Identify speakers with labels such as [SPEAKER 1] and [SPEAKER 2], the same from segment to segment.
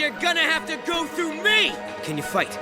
[SPEAKER 1] They're gonna have to go through me! Can you fight?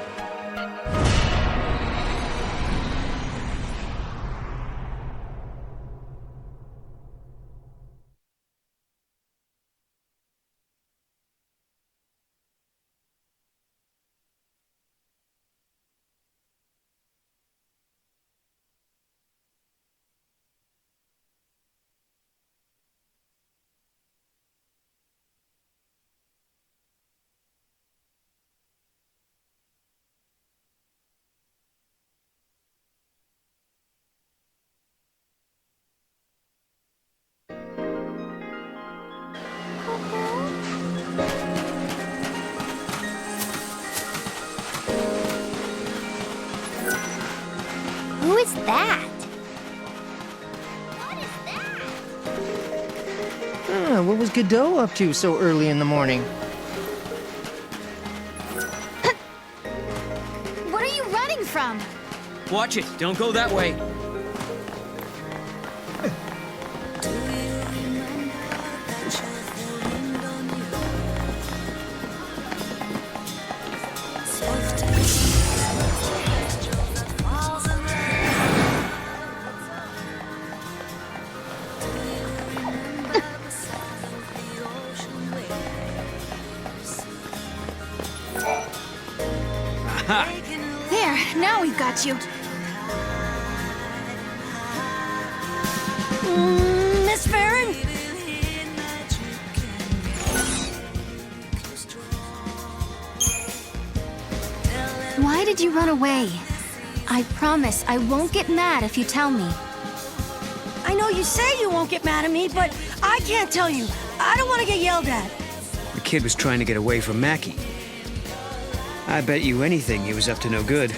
[SPEAKER 2] Who is that? What is that?
[SPEAKER 3] What was Godot up to so early in the morning?
[SPEAKER 2] What are you running from?
[SPEAKER 1] Watch it, don't go that way.
[SPEAKER 2] There, now we've got you. Miss Farron? Why did you run away? I promise I won't get mad if you tell me.
[SPEAKER 4] I know you say you won't get mad at me, but I can't tell you. I don't want to get yelled at.
[SPEAKER 1] The kid was trying to get away from Mackie. I bet you anything he was up to no good.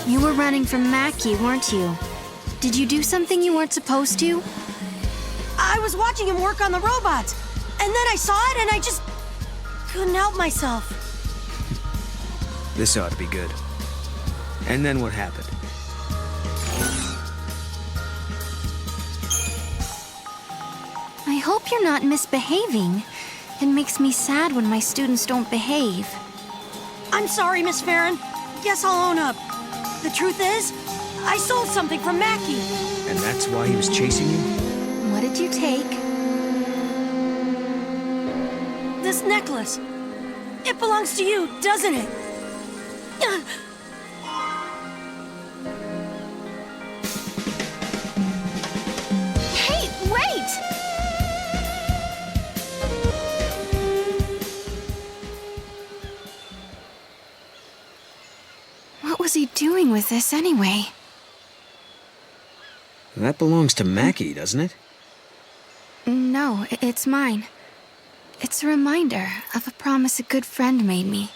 [SPEAKER 2] You were running from Mackie, weren't you? Did you do something you weren't supposed to?
[SPEAKER 4] I was watching him work on the robots, and then I saw it and I just couldn't help myself.
[SPEAKER 1] This ought to be good. And then what happened?
[SPEAKER 2] I hope you're not misbehaving. It makes me sad when my students don't behave.
[SPEAKER 4] I'm sorry, Miss Farron. Guess I'll own up. The truth is, I sold something from Mackie.
[SPEAKER 1] And that's why he was chasing you?
[SPEAKER 2] What did you take?
[SPEAKER 4] This necklace. It belongs to you, doesn't it?
[SPEAKER 2] Hey, wait! What was he doing with this anyway?
[SPEAKER 1] That belongs to Mackie, doesn't it?
[SPEAKER 2] No, it's mine. It's a reminder of a promise a good friend made me.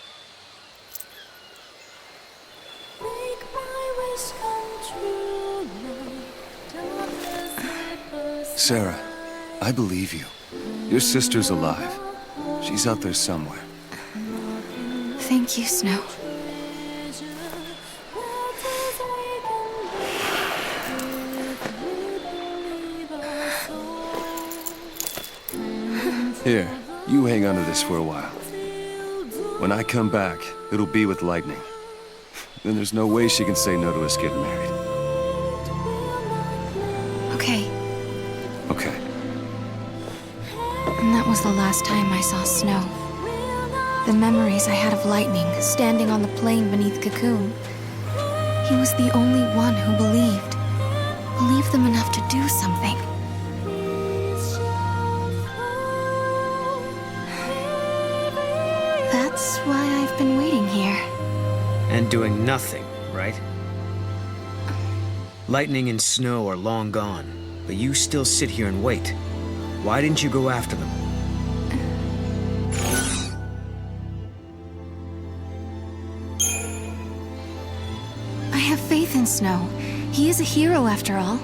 [SPEAKER 5] Sarah, I believe you. Your sister's alive. She's out there somewhere.
[SPEAKER 2] Thank you, Snow.
[SPEAKER 5] Here, you hang on to this for a while. When I come back, it'll be with Lightning. Then there's no way she can say no to us getting married.
[SPEAKER 2] Okay.
[SPEAKER 5] Okay.
[SPEAKER 2] And that was the last time I saw Snow. The memories I had of Lightning standing on the plain beneath Cocoon. He was the only one who believed. Believed them enough to do something. That's why I've been waiting here.
[SPEAKER 1] And doing nothing, right? Lightning and Snow are long gone, but you still sit here and wait. Why didn't you go after them?
[SPEAKER 2] I have faith in Snow. He is a hero after all.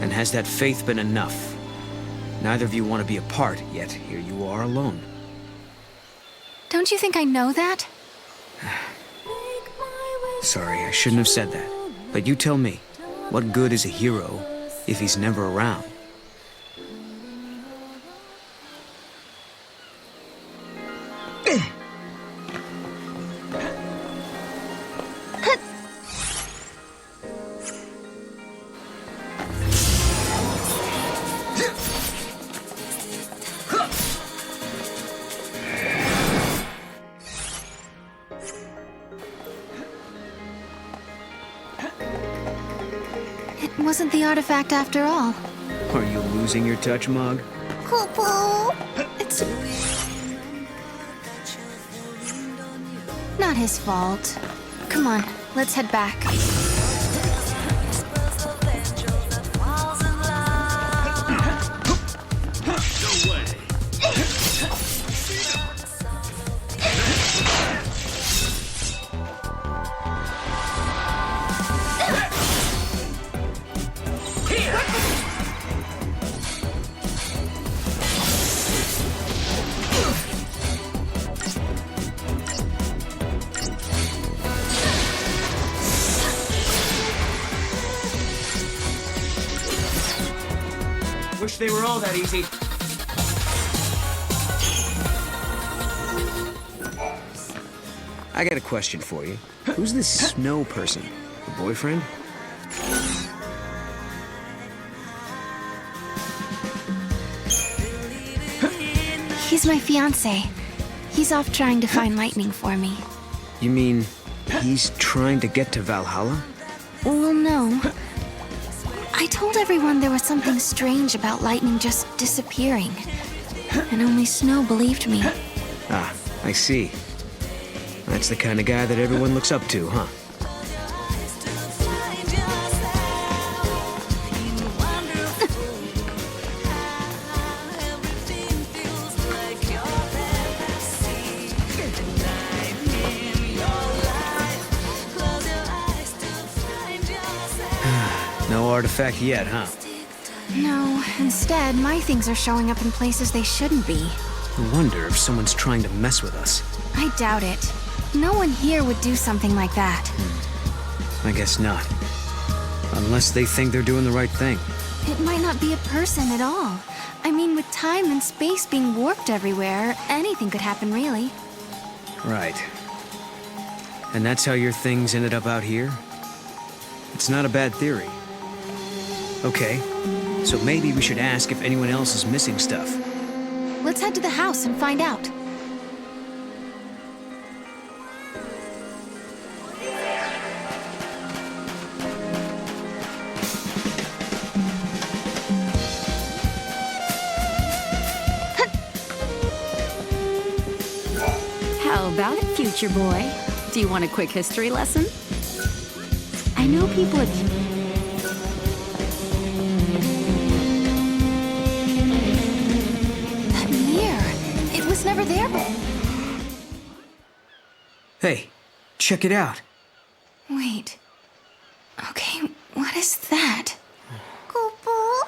[SPEAKER 1] And has that faith been enough? Neither of you want to be apart, yet here you are alone.
[SPEAKER 2] Don't you think I know that?
[SPEAKER 1] Sorry, I shouldn't have said that. But you tell me, what good is a hero if he's never around?
[SPEAKER 2] It wasn't the artifact after all.
[SPEAKER 1] Are you losing your touch, Mog?
[SPEAKER 2] Kupo! It's not his fault. Come on, let's head back.
[SPEAKER 1] Wish they were all that easy. I got a question for you. Who's this Snow person? A boyfriend?
[SPEAKER 2] He's my fiancé. He's off trying to find lightning for me.
[SPEAKER 1] You mean he's trying to get to Valhalla?
[SPEAKER 2] Well, no. I told everyone there was something strange about lightning just disappearing. And only Snow believed me.
[SPEAKER 1] Ah, I see. That's the kind of guy that everyone looks up to, huh? No artifact yet, huh?
[SPEAKER 2] No, instead, my things are showing up in places they shouldn't be.
[SPEAKER 1] I wonder if someone's trying to mess with us.
[SPEAKER 2] I doubt it. No one here would do something like that.
[SPEAKER 1] I guess not. Unless they think they're doing the right thing.
[SPEAKER 2] It might not be a person at all. I mean, with time and space being warped everywhere, anything could happen, really.
[SPEAKER 1] Right. And that's how your things ended up out here? It's not a bad theory. Okay, so maybe we should ask if anyone else is missing stuff.
[SPEAKER 2] Let's head to the house and find out.
[SPEAKER 6] How about it, future boy? Do you want a quick history lesson? I know people have...
[SPEAKER 2] That mirror, it was never there before.
[SPEAKER 1] Hey, check it out.
[SPEAKER 2] Wait. Okay, what is that? Kupo?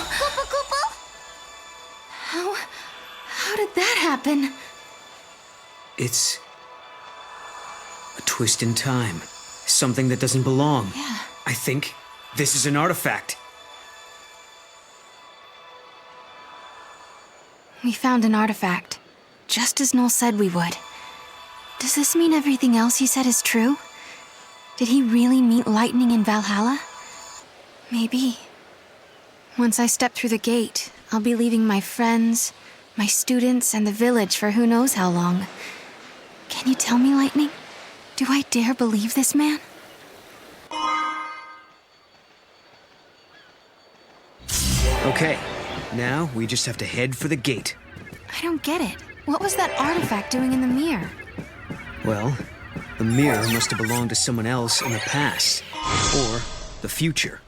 [SPEAKER 2] Kupo, Kupo? How did that happen?
[SPEAKER 1] It's a twist in time. Something that doesn't belong.
[SPEAKER 2] Yeah.
[SPEAKER 1] I think this is an artifact.
[SPEAKER 2] We found an artifact, just as Noel said we would. Does this mean everything else he said is true? Did he really meet lightning in Valhalla? Maybe. Once I step through the gate, I'll be leaving my friends, my students, and the village for who knows how long. Can you tell me, Lightning? Do I dare believe this man?
[SPEAKER 1] Okay, now we just have to head for the gate.
[SPEAKER 2] I don't get it. What was that artifact doing in the mirror?
[SPEAKER 1] Well, the mirror must have belonged to someone else in the past. Or the future.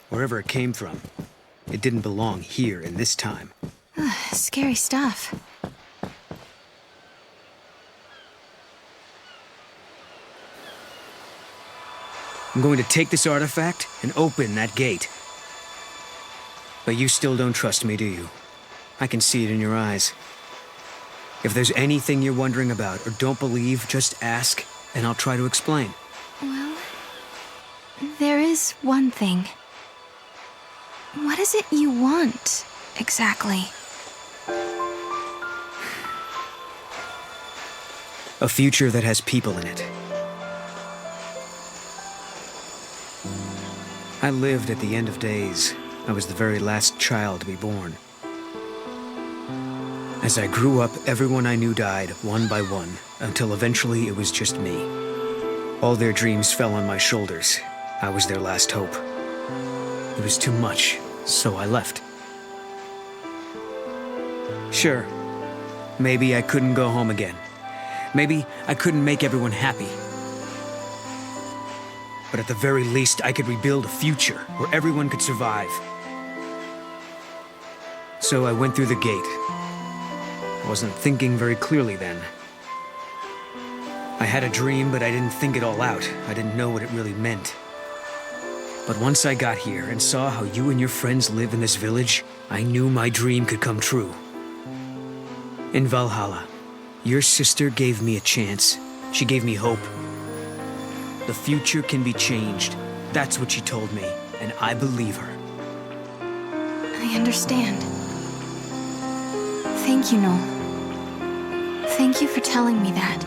[SPEAKER 1] Wherever it came from, it didn't belong here in this time.
[SPEAKER 2] Scary stuff.
[SPEAKER 1] I'm going to take this artifact and open that gate. But you still don't trust me, do you? I can see it in your eyes. If there's anything you're wondering about or don't believe, just ask, and I'll try to explain.
[SPEAKER 2] Well, there is one thing. What is it you want, exactly?
[SPEAKER 1] A future that has people in it. I lived at the end of days. I was the very last child to be born. As I grew up, everyone I knew died, one by one, until eventually it was just me. All their dreams fell on my shoulders. I was their last hope. It was too much, so I left. Sure, maybe I couldn't go home again. Maybe I couldn't make everyone happy. But at the very least, I could rebuild a future where everyone could survive. So I went through the gate. I wasn't thinking very clearly then. I had a dream, but I didn't think it all out. I didn't know what it really meant. But once I got here and saw how you and your friends live in this village, I knew my dream could come true. In Valhalla, your sister gave me a chance. She gave me hope. The future can be changed. That's what she told me, and I believe her.
[SPEAKER 2] I understand. Thank you, Noel. Thank you for telling me that.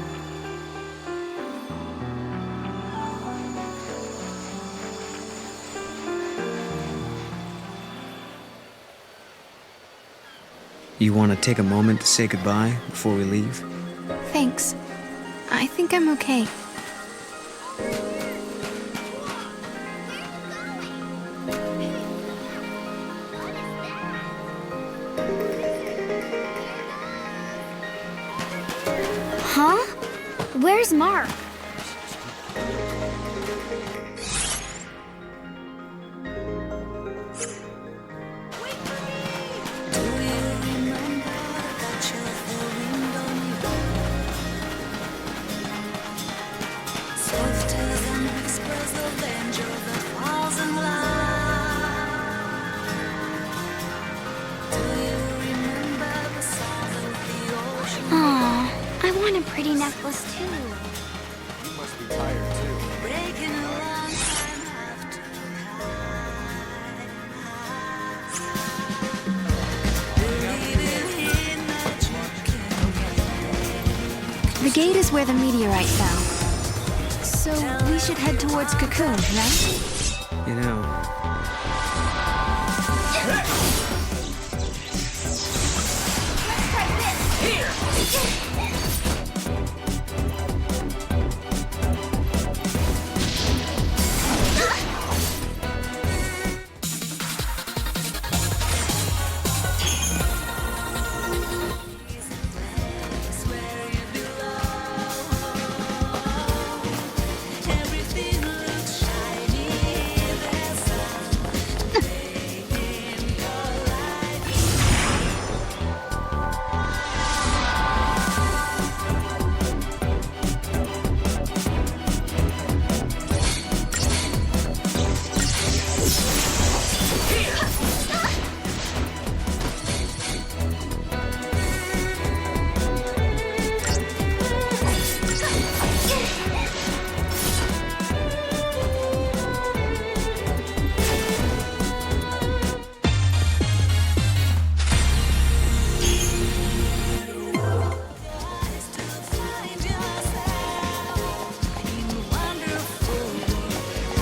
[SPEAKER 1] You want to take a moment to say goodbye before we leave?
[SPEAKER 2] Thanks. I think I'm okay.
[SPEAKER 7] Huh? Where's Mark? Aw, I want a pretty necklace too.
[SPEAKER 5] You must be tired, too.
[SPEAKER 2] The gate is where the meteorite fell. So we should head towards Cocoon, right?
[SPEAKER 1] You know,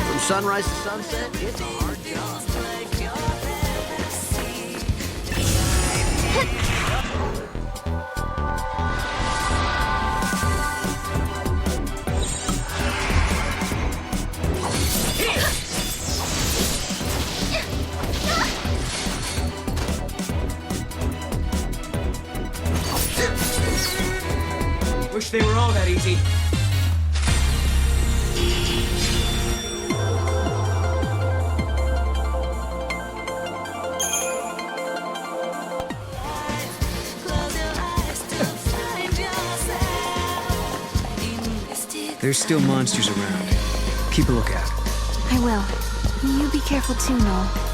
[SPEAKER 8] From sunrise to sunset, it's a hard job.
[SPEAKER 1] wish they were all that easy. There's still monsters around. Keep a lookout.
[SPEAKER 2] I will. You be careful too, Noel.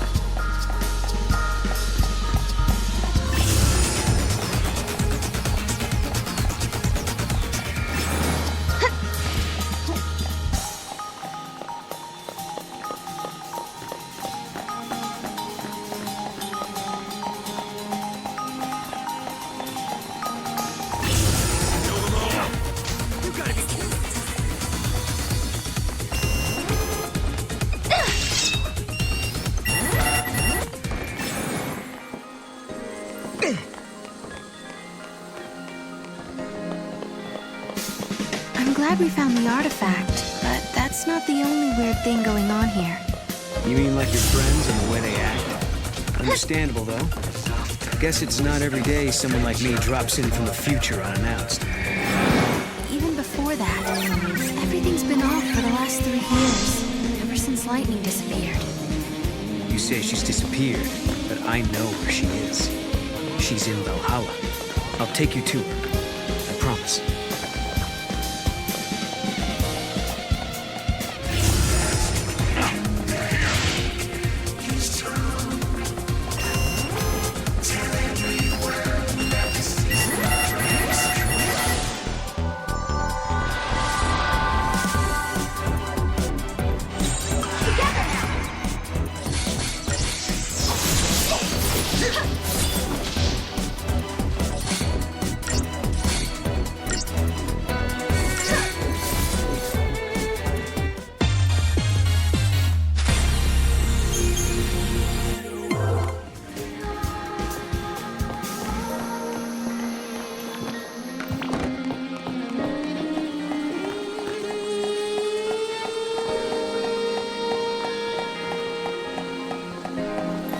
[SPEAKER 2] I'm glad we found the artifact, but that's not the only weird thing going on here.
[SPEAKER 1] You mean like your friends and the way they act? Understandable, though. Guess it's not every day someone like me drops in from the future unannounced.
[SPEAKER 2] Even before that, everything's been off for the last 3 years, ever since Lightning disappeared.
[SPEAKER 1] You say she's disappeared, but I know where she is. She's in Valhalla. I'll take you to her. I promise.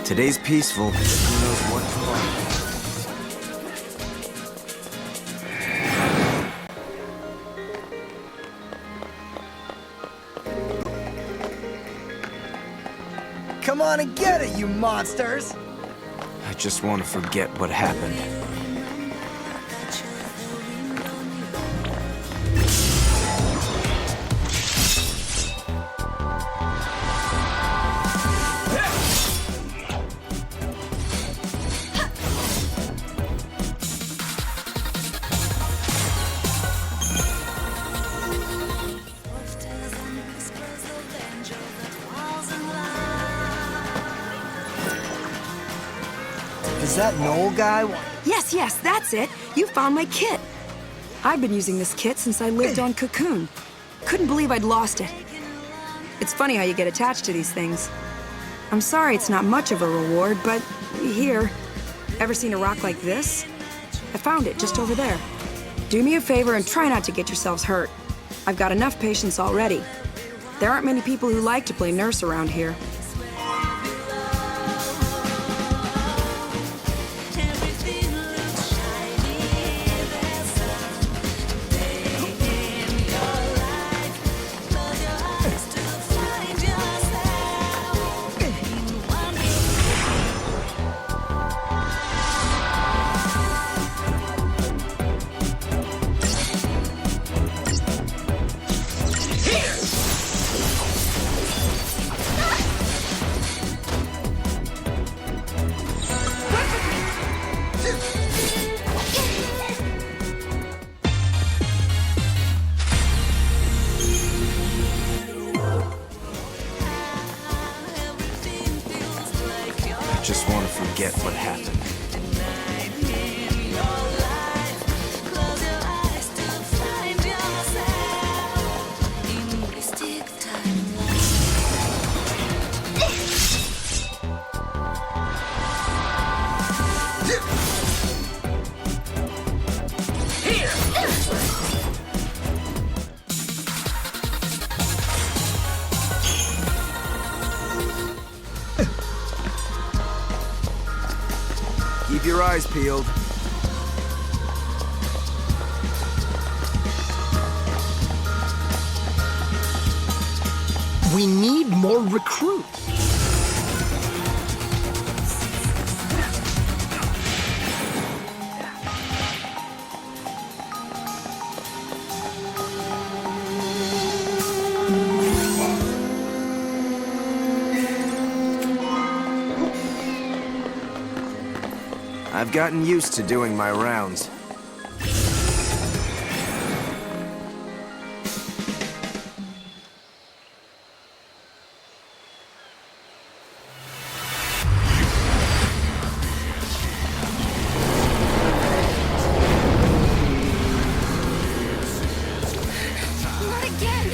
[SPEAKER 8] Today's peaceful, but who knows what tomorrow.
[SPEAKER 9] Come on and get it, you monsters!
[SPEAKER 8] I just want to forget what happened.
[SPEAKER 9] Is that Noel guy?
[SPEAKER 10] Yes, that's it. You found my kit. I've been using this kit since I lived on Cocoon. Couldn't believe I'd lost it. It's funny how you get attached to these things. I'm sorry it's not much of a reward, but here. Ever seen a rock like this? I found it just over there. Do me a favor and try not to get yourselves hurt. I've got enough patience already. There aren't many people who like to play nurse around here.
[SPEAKER 8] I just want to forget what happened. Keep your eyes peeled.
[SPEAKER 9] We need more recruits.
[SPEAKER 8] I've gotten used to doing my rounds.
[SPEAKER 2] Not again!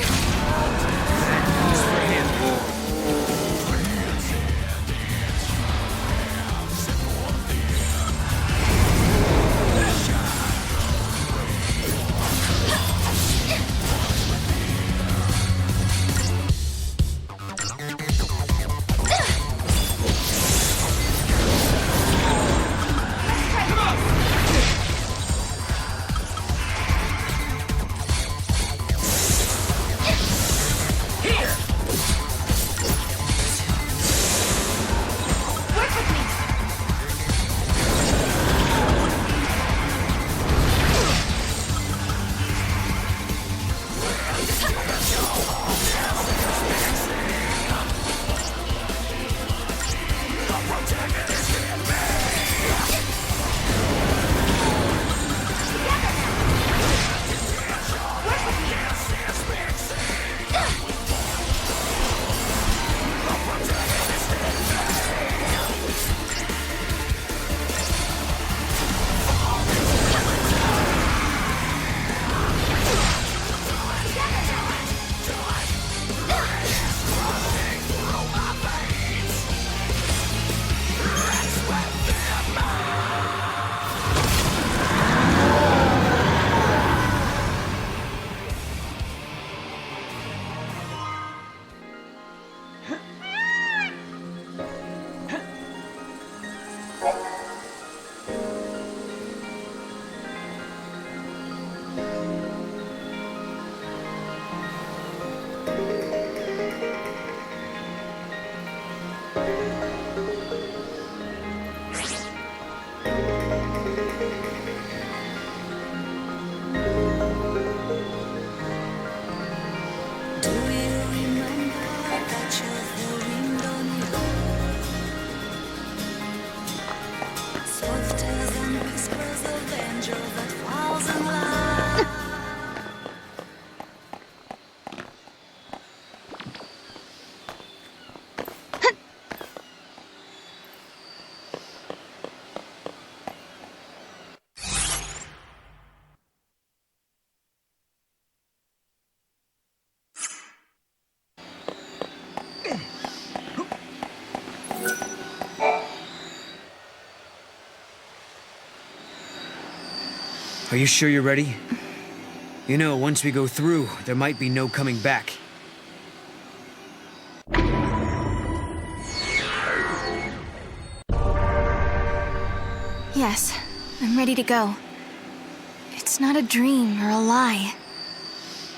[SPEAKER 1] Are you sure you're ready? You know, once we go through, there might be no coming back.
[SPEAKER 2] Yes, I'm ready to go. It's not a dream or a lie.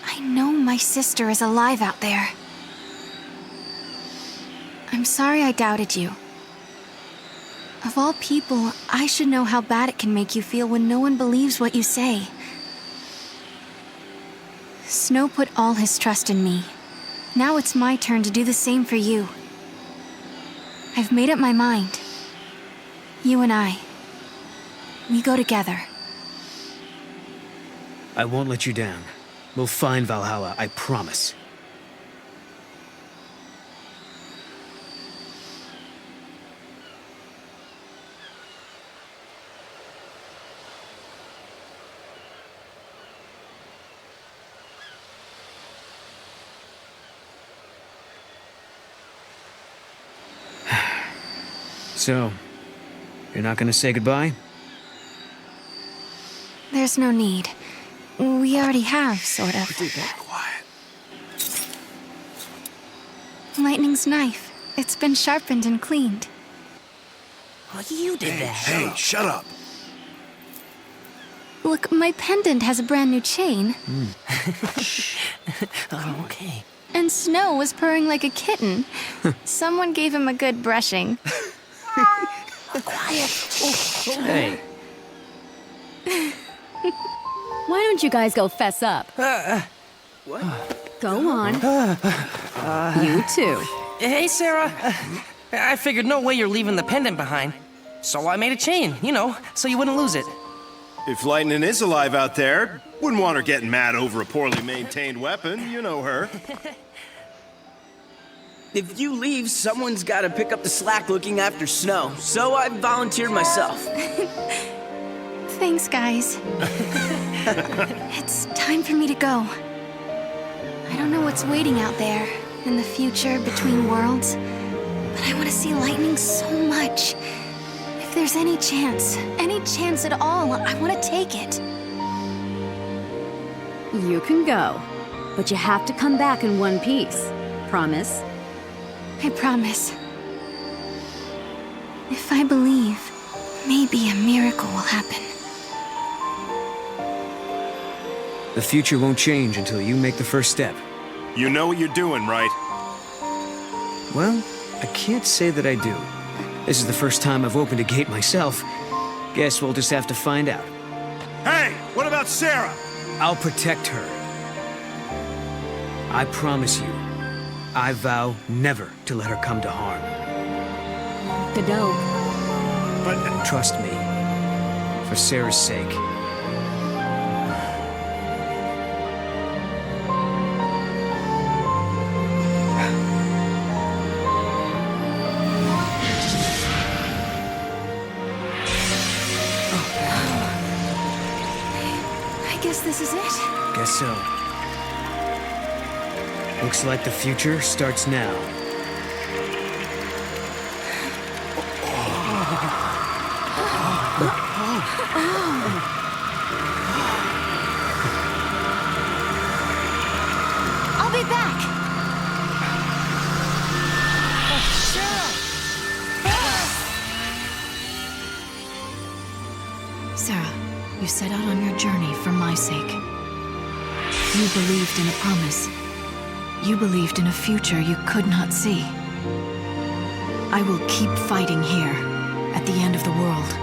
[SPEAKER 2] I know my sister is alive out there. I'm sorry I doubted you. Of all people, I should know how bad it can make you feel when no one believes what you say. Snow put all his trust in me. Now it's my turn to do the same for you. I've made up my mind. You and I. We go together.
[SPEAKER 1] I won't let you down. We'll find Valhalla, I promise. So, you're not gonna say goodbye?
[SPEAKER 2] There's no need. We already have, sort of.
[SPEAKER 5] Quiet.
[SPEAKER 2] Lightning's knife. It's been sharpened and cleaned.
[SPEAKER 9] Oh, you did that.
[SPEAKER 5] Hey, shut up.
[SPEAKER 2] Look, my pendant has a brand new chain.
[SPEAKER 9] Oh, okay.
[SPEAKER 2] And Snow was purring like a kitten. Someone gave him a good brushing.
[SPEAKER 9] Quiet.
[SPEAKER 1] Hey,
[SPEAKER 6] Why don't you guys go fess up?
[SPEAKER 9] What?
[SPEAKER 6] Go on. You too.
[SPEAKER 11] Hey, Sarah. I figured no way you're leaving the pendant behind. So I made a chain, you know, so you wouldn't lose it.
[SPEAKER 12] If Lightning is alive out there, wouldn't want her getting mad over a poorly maintained weapon. You know her.
[SPEAKER 9] If you leave, someone's got to pick up the slack looking after Snow. So I volunteered myself.
[SPEAKER 2] Thanks, guys. It's time for me to go. I don't know what's waiting out there in the future between worlds, but I want to see lightning so much. If there's any chance at all, I want to take it.
[SPEAKER 6] You can go, but you have to come back in one piece. Promise?
[SPEAKER 2] I promise. If I believe, maybe a miracle will happen.
[SPEAKER 1] the future won't change until you make the first step.
[SPEAKER 12] You know what you're doing, right?
[SPEAKER 1] Well, I can't say that I do. This is the first time I've opened a gate myself. Guess we'll just have to find out.
[SPEAKER 12] Hey, what about Sarah?
[SPEAKER 1] I'll protect her. I promise you. I vow never to let her come to harm.
[SPEAKER 6] Godot.
[SPEAKER 12] But
[SPEAKER 1] Trust me. For Sarah's sake.
[SPEAKER 2] I guess this is it.
[SPEAKER 1] Guess so. Looks like the future starts now.
[SPEAKER 2] I'll be back.
[SPEAKER 13] Sarah, you set out on your journey for my sake. You believed in a promise. You believed in a future you could not see. I will keep fighting here, at the end of the world.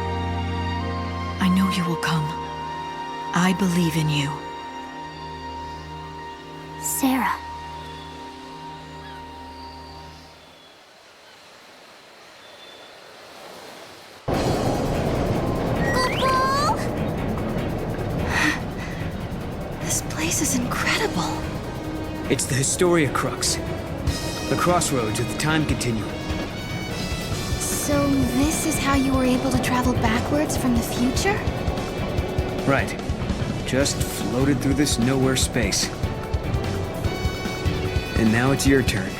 [SPEAKER 13] I know you will come. I believe in you.
[SPEAKER 7] Sarah.
[SPEAKER 2] This place is incredible.
[SPEAKER 1] It's the Historia Crux. The crossroads of the time continuum.
[SPEAKER 2] So this is how you were able to travel backwards from the future?
[SPEAKER 1] Right. Just floated through this nowhere space. And now it's your turn.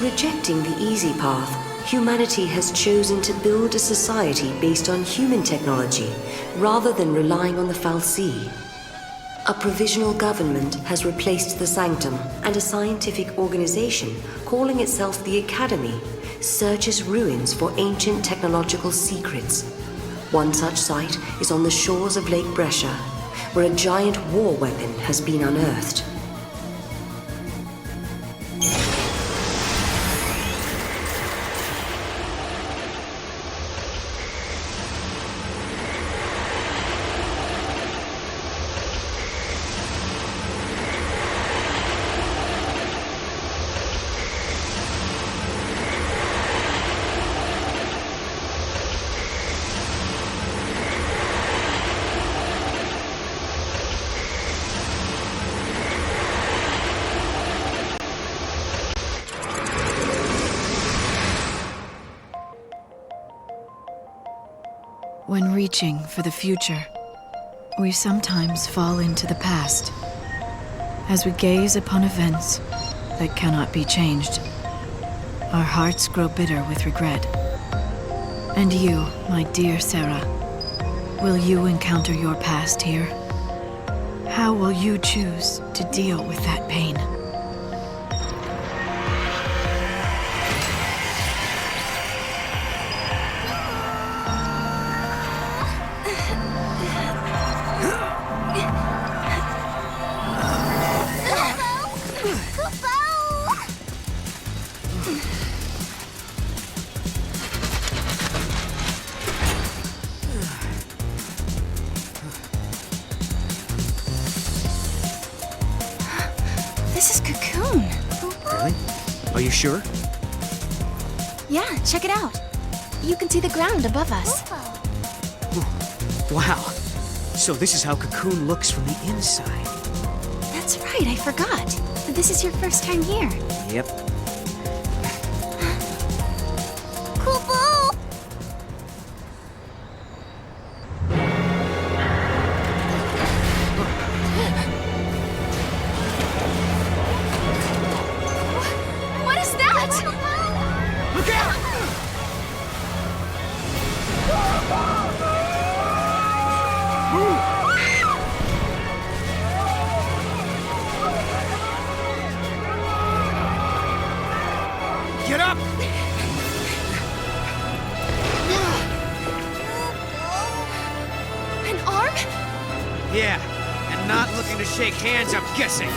[SPEAKER 14] Rejecting the easy path, humanity has chosen to build a society based on human technology rather than relying on the Fal'Cie. A provisional government has replaced the Sanctum, and a scientific organization calling itself the Academy searches ruins for ancient technological secrets. One such site is on the shores of Lake Brescia, where a giant war weapon has been unearthed.
[SPEAKER 13] When reaching for the future, we sometimes fall into the past. As we gaze upon events that cannot be changed, our hearts grow bitter with regret. And you, my dear Sarah, will you encounter your past here? How will you choose to deal with that pain?
[SPEAKER 2] This is Cocoon.
[SPEAKER 1] Really? Are you sure?
[SPEAKER 2] Yeah, check it out. You can see the ground above us.
[SPEAKER 1] Wow. So this is how Cocoon looks from the inside.
[SPEAKER 2] That's right, I forgot. This is your first time here.
[SPEAKER 1] Yep.
[SPEAKER 7] Kupo!
[SPEAKER 2] What is that?
[SPEAKER 1] Look out! Get up!
[SPEAKER 2] An arm?
[SPEAKER 1] Yeah, and not looking to shake hands, I'm guessing.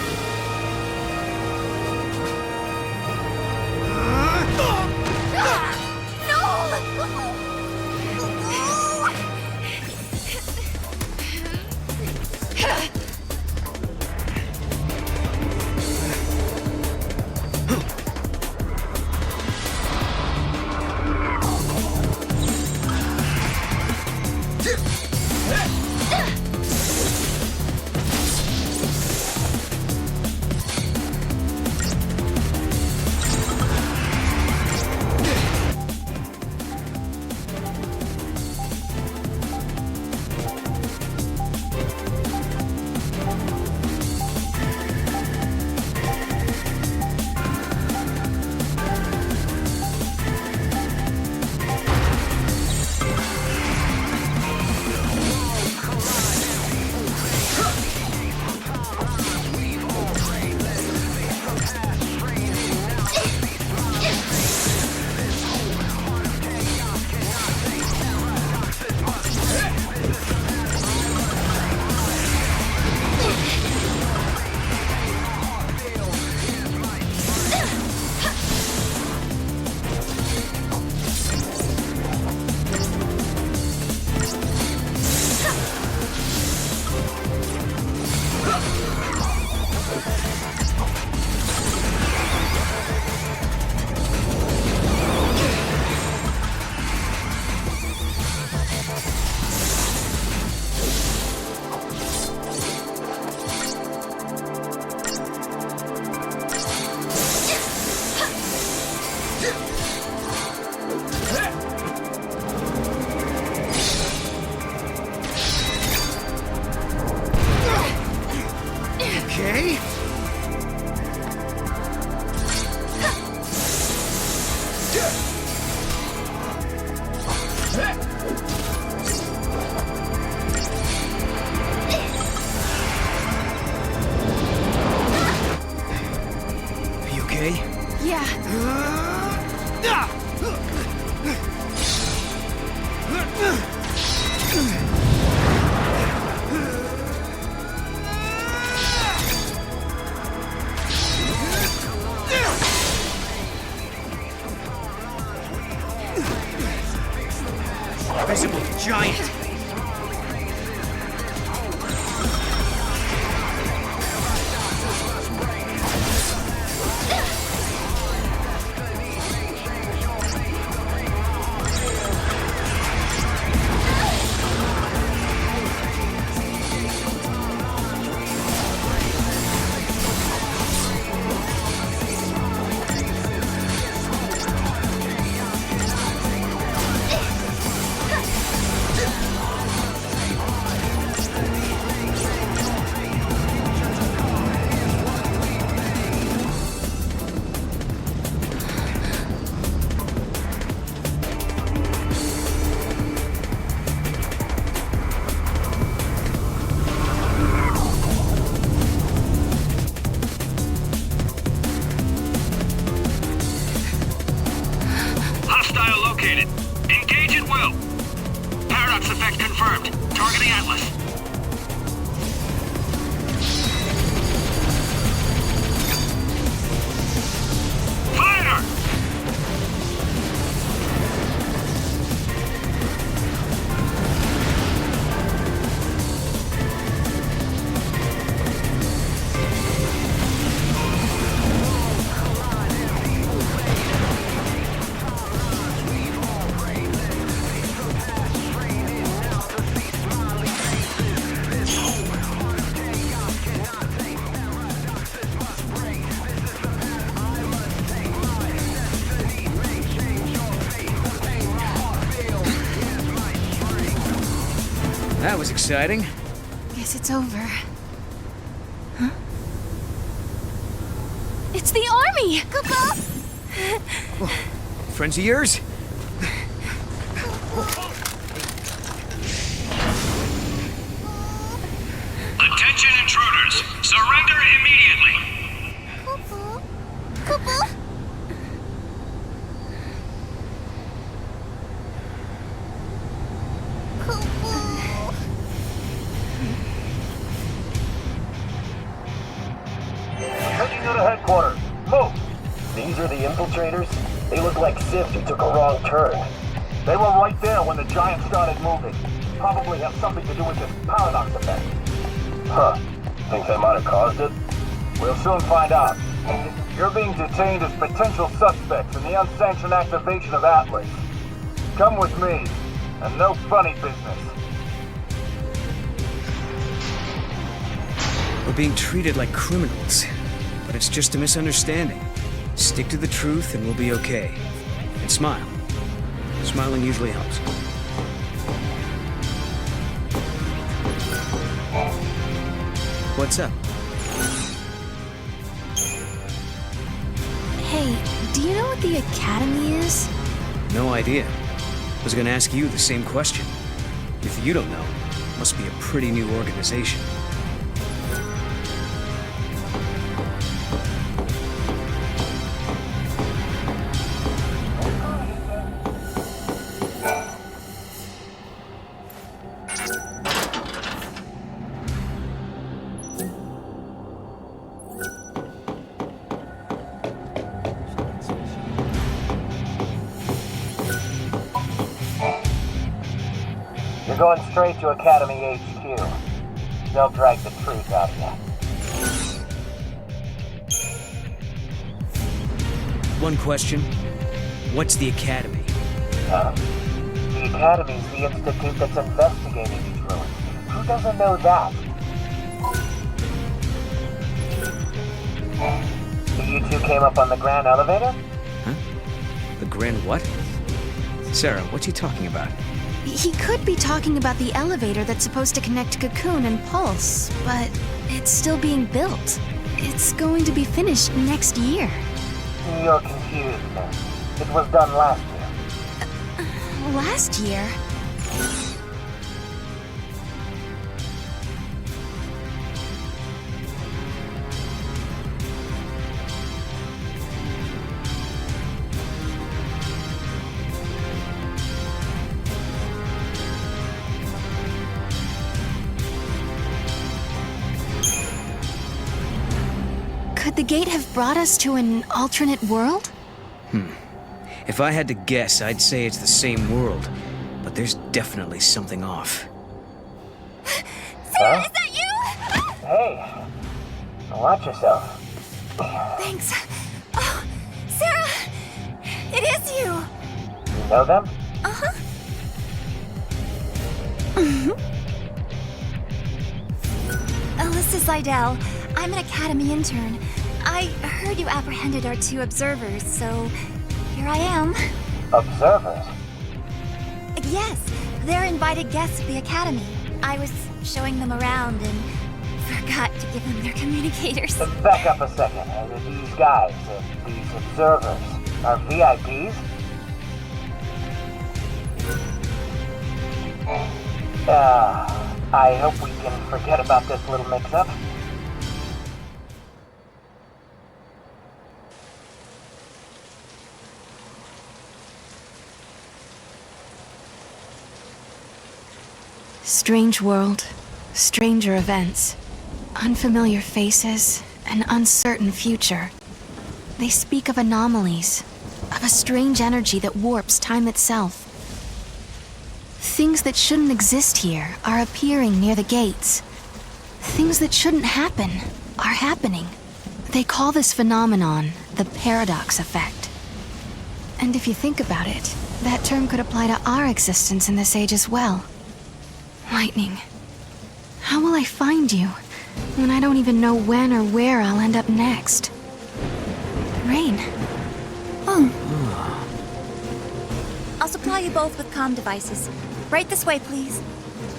[SPEAKER 1] invisible giant.
[SPEAKER 15] Hostile located. Engage at will. Paradox effect confirmed. Targeting Atlas. Fire!
[SPEAKER 1] That was exciting.
[SPEAKER 2] Guess it's over. Huh? It's the army!
[SPEAKER 1] Friends of yours?
[SPEAKER 15] Attention intruders. Surrender immediately.
[SPEAKER 16] Heading to the headquarters. Move! These are the infiltrators? They look like Sith who took a wrong turn. They were right there when the giant started moving. Probably have something to do with this paradox effect. Huh. Think they might have caused it? We'll soon find out. You're being detained as potential suspects in the unsanctioned activation of Atlas. Come with me, and no funny business.
[SPEAKER 1] We're being treated like criminals. But it's just a misunderstanding. Stick to the truth and we'll be okay. And smile. Smiling usually helps. What's up?
[SPEAKER 2] Hey, do you know what the Academy is?
[SPEAKER 1] No idea. I was gonna ask you the same question. If you don't know, it must be a pretty new organization.
[SPEAKER 16] You're going straight to Academy HQ. They'll drag the truth out of you.
[SPEAKER 1] One question. What's the Academy?
[SPEAKER 16] The Academy's the institute that's investigating these ruins. Who doesn't know that? You two came up on the Grand Elevator?
[SPEAKER 1] Huh? The Grand what? Sarah, what's he talking about?
[SPEAKER 2] He could be talking about the elevator that's supposed to connect Cocoon and Pulse, but it's still being built. It's going to be finished next year.
[SPEAKER 16] You're confused, man. It was done last year.
[SPEAKER 2] Last year? Could the gate have brought us to an alternate world?
[SPEAKER 1] If I had to guess, I'd say it's the same world. But there's definitely something off.
[SPEAKER 7] Sarah, is that you?
[SPEAKER 16] Hey, watch yourself.
[SPEAKER 7] Thanks. Oh, Sarah! It is you!
[SPEAKER 16] You know them?
[SPEAKER 7] Uh-huh. Alyssa Seidel. I'm an Academy intern. I heard you apprehended our 2 observers, so here I am.
[SPEAKER 16] Observers?
[SPEAKER 7] Yes, they're invited guests of the Academy. I was showing them around and forgot to give them their communicators.
[SPEAKER 16] Back up a second. These guys, these observers, are VIPs? I hope we can forget about this little mix-up.
[SPEAKER 2] Strange world, stranger events, unfamiliar faces, an uncertain future. They speak of anomalies, of a strange energy that warps time itself. Things that shouldn't exist here are appearing near the gates. Things that shouldn't happen are happening. They call this phenomenon the paradox effect. And if you think about it, that term could apply to our existence in this age as well. Lightning. How will I find you when I don't even know when or where I'll end up next? Rain.
[SPEAKER 7] Oh. I'll supply you both with comm devices. Right this way, please.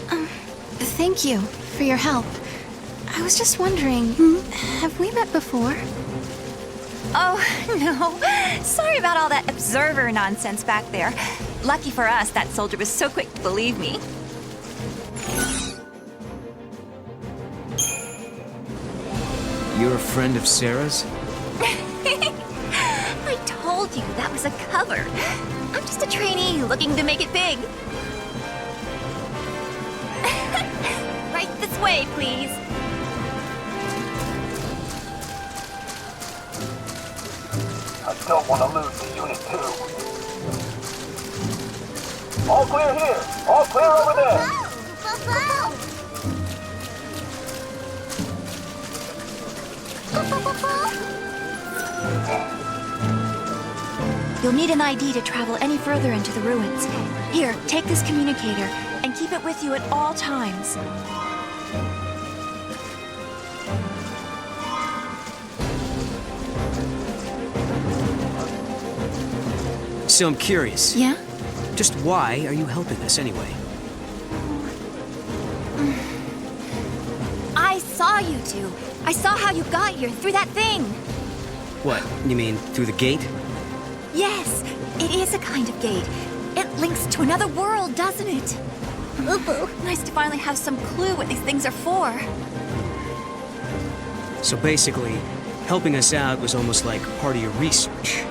[SPEAKER 2] Thank you for your help. I was just wondering, have we met before?
[SPEAKER 7] Oh, no. Sorry about all that observer nonsense back there. Lucky for us, that soldier was so quick to believe me.
[SPEAKER 1] You're a friend of Sarah's?
[SPEAKER 7] I told you that was a cover. I'm just a trainee looking to make it big. Right this way, please.
[SPEAKER 16] I don't want to lose the Unit 2. All clear here. All clear over there.
[SPEAKER 7] You'll need an ID to travel any further into the ruins. Here, take this communicator and keep it with you at all times.
[SPEAKER 1] So I'm curious.
[SPEAKER 7] Yeah?
[SPEAKER 1] Just why are you helping us anyway?
[SPEAKER 7] I saw you two. I saw how you got here through that thing.
[SPEAKER 1] What, you mean through the gate?
[SPEAKER 7] Yes, it is a kind of gate. It links to another world, doesn't it? Ooh, nice to finally have some clue what these things are for.
[SPEAKER 1] So basically, helping us out was almost like part of your research.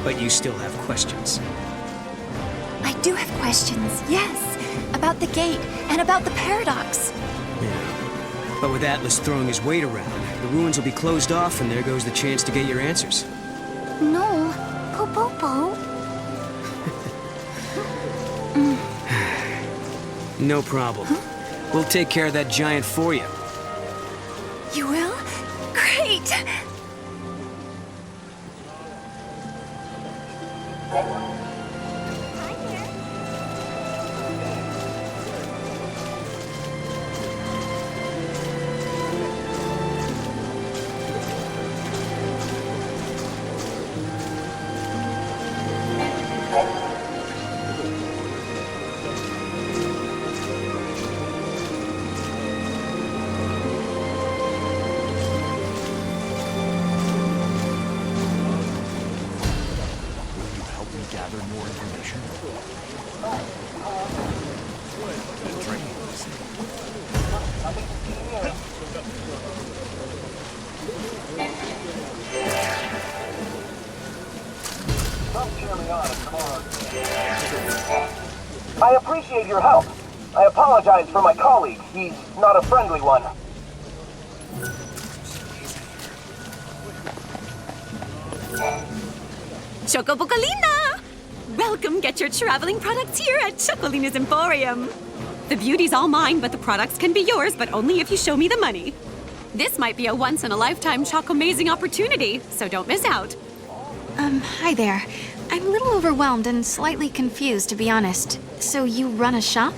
[SPEAKER 1] But you still have questions.
[SPEAKER 7] I do have questions, yes. About the gate and about the paradox.
[SPEAKER 1] Yeah. But with Atlas throwing his weight around, the ruins will be closed off and there goes the chance to get your answers.
[SPEAKER 7] No. Po-po-po.
[SPEAKER 1] No problem. Huh? We'll take care of that giant for you.
[SPEAKER 7] You will? Great!
[SPEAKER 16] I appreciate your help. I apologize for my colleague. He's not a friendly one.
[SPEAKER 6] Chocobocolina! Welcome, get your traveling products here at Chocolina's Emporium. The beauty's all mine, but the products can be yours, but only if you show me the money. This might be a once-in-a-lifetime Choco-amazing opportunity, so don't miss out.
[SPEAKER 2] Hi there. I'm a little overwhelmed and slightly confused, to be honest. So you run a shop?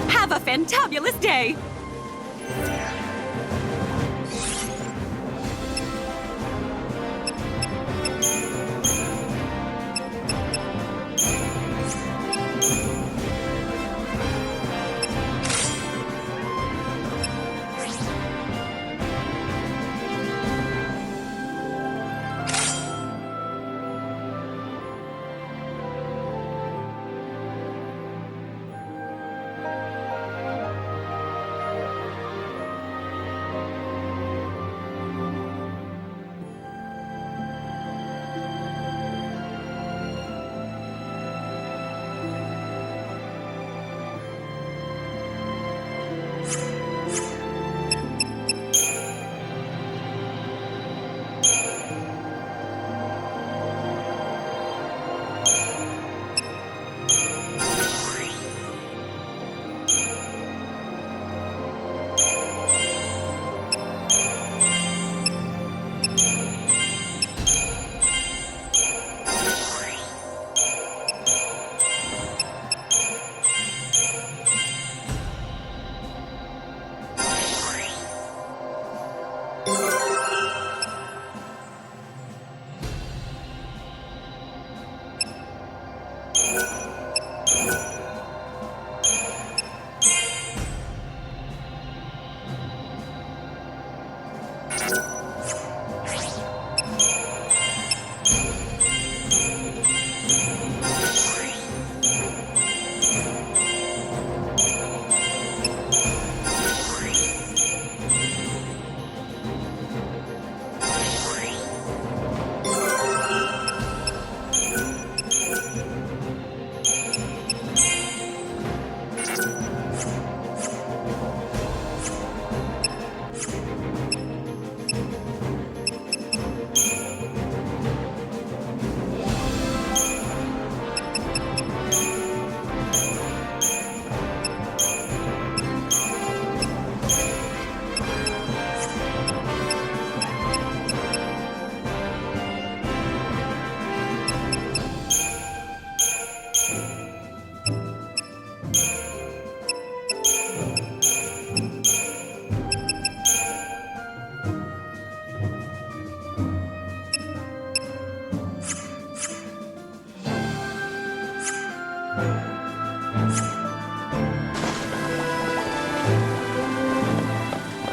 [SPEAKER 6] Have a fantabulous day!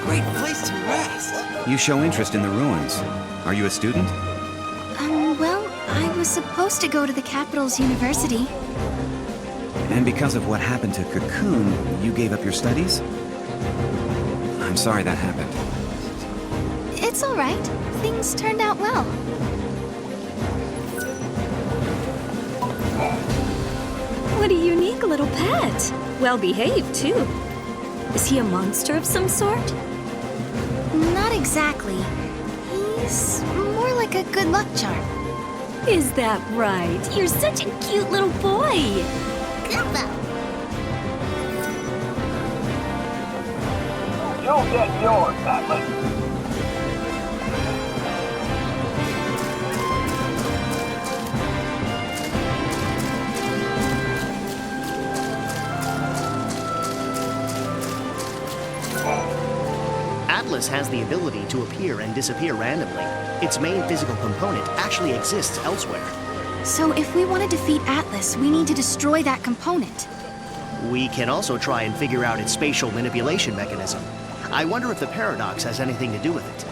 [SPEAKER 9] Great place to rest.
[SPEAKER 8] You show interest in the ruins. Are you a student?
[SPEAKER 2] Well, I was supposed to go to the capital's university.
[SPEAKER 8] And because of what happened to Cocoon, you gave up your studies? I'm sorry that happened.
[SPEAKER 2] It's all right. Things turned out well.
[SPEAKER 17] What a unique little pet. Well behaved, too. Is he a monster of some sort?
[SPEAKER 2] Not exactly. He's more like a good luck charm.
[SPEAKER 4] Is that right? You're such a cute little boy.
[SPEAKER 2] Koopa.
[SPEAKER 16] You'll get yours, Atlas.
[SPEAKER 18] Atlas has the ability to appear and disappear randomly. Its main physical component actually exists elsewhere.
[SPEAKER 2] So if we want to defeat Atlas, we need to destroy that component.
[SPEAKER 18] We can also try and figure out its spatial manipulation mechanism. I wonder if the paradox has anything to do with it.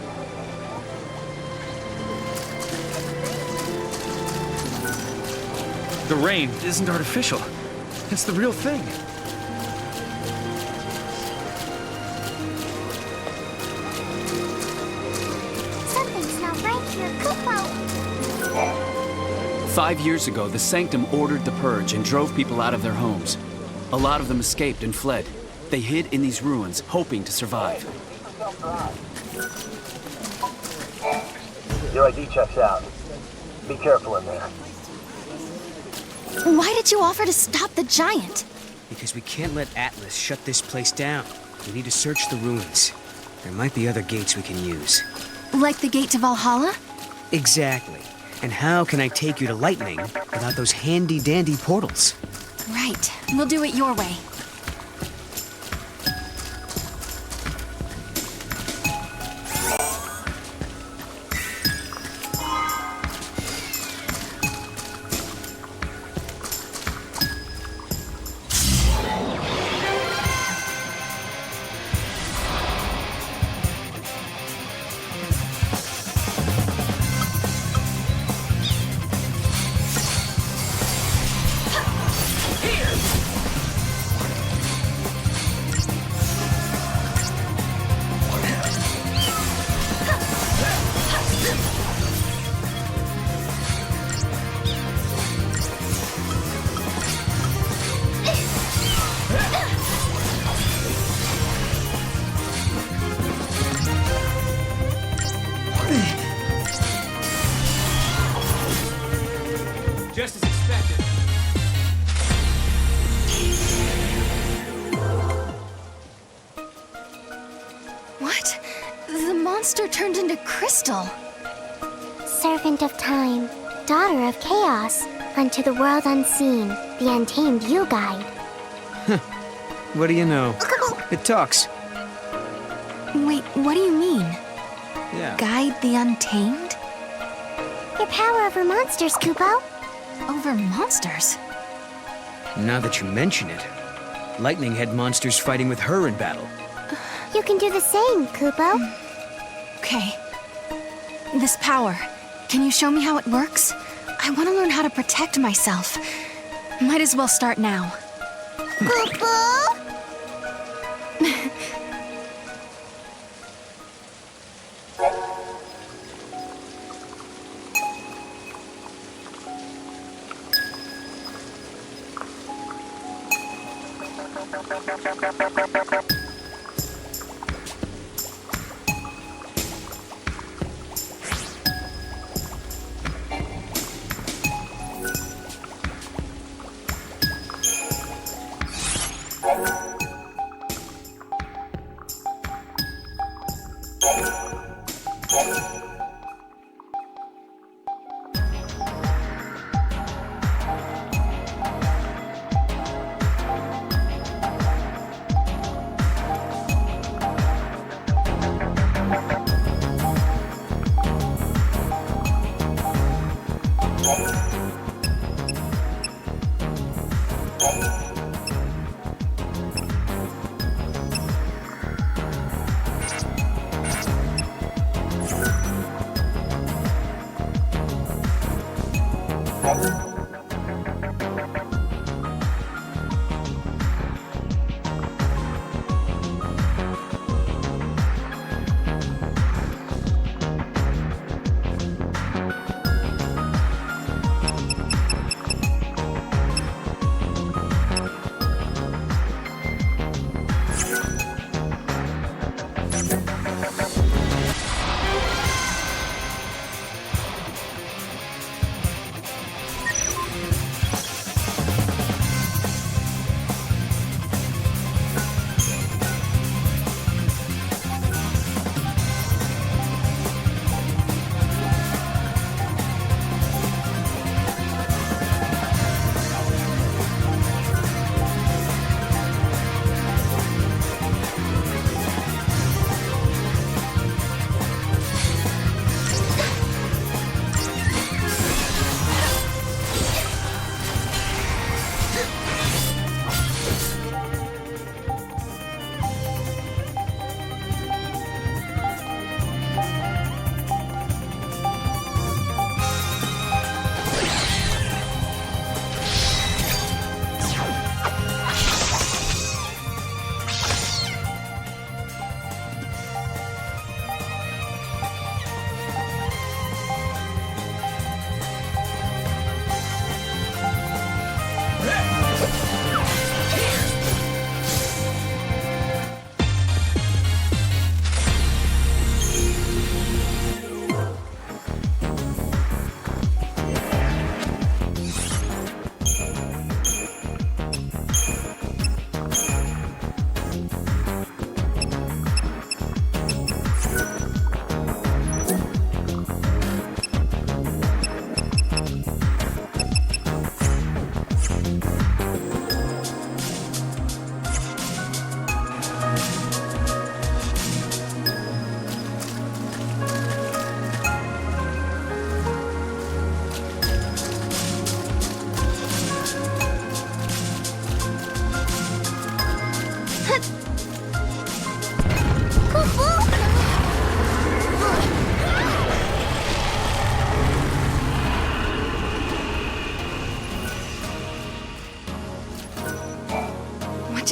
[SPEAKER 8] The rain isn't artificial. It's the real thing.
[SPEAKER 19] Something's not right here, Kupo.
[SPEAKER 20] 5 years ago, the Sanctum ordered the Purge and drove people out of their homes. A lot of them escaped and fled. They hid in these ruins, hoping to survive.
[SPEAKER 16] Your ID checks out. Be careful in there.
[SPEAKER 2] Why did you offer to stop the giant?
[SPEAKER 1] Because we can't let Atlas shut this place down. We need to search the ruins. There might be other gates we can use.
[SPEAKER 2] Like the gate to Valhalla?
[SPEAKER 1] Exactly. And how can I take you to Lightning without those handy-dandy portals?
[SPEAKER 2] Right. We'll do it your way.
[SPEAKER 1] Just as expected.
[SPEAKER 2] What? The monster turned into crystal.
[SPEAKER 19] Servant of time, daughter of chaos, unto the world unseen, the untamed you guide.
[SPEAKER 1] What do you know? It talks.
[SPEAKER 2] Wait, what do you mean?
[SPEAKER 1] Yeah.
[SPEAKER 2] Guide the untamed?
[SPEAKER 19] Your power over monsters, Kupo.
[SPEAKER 2] Over monsters?
[SPEAKER 1] Now that you mention it, Lightning had monsters fighting with her in battle.
[SPEAKER 19] You can do the same, Kupo.
[SPEAKER 2] Okay. This power, can you show me how it works? I want to learn how to protect myself. Might as well start now.
[SPEAKER 19] Kupo?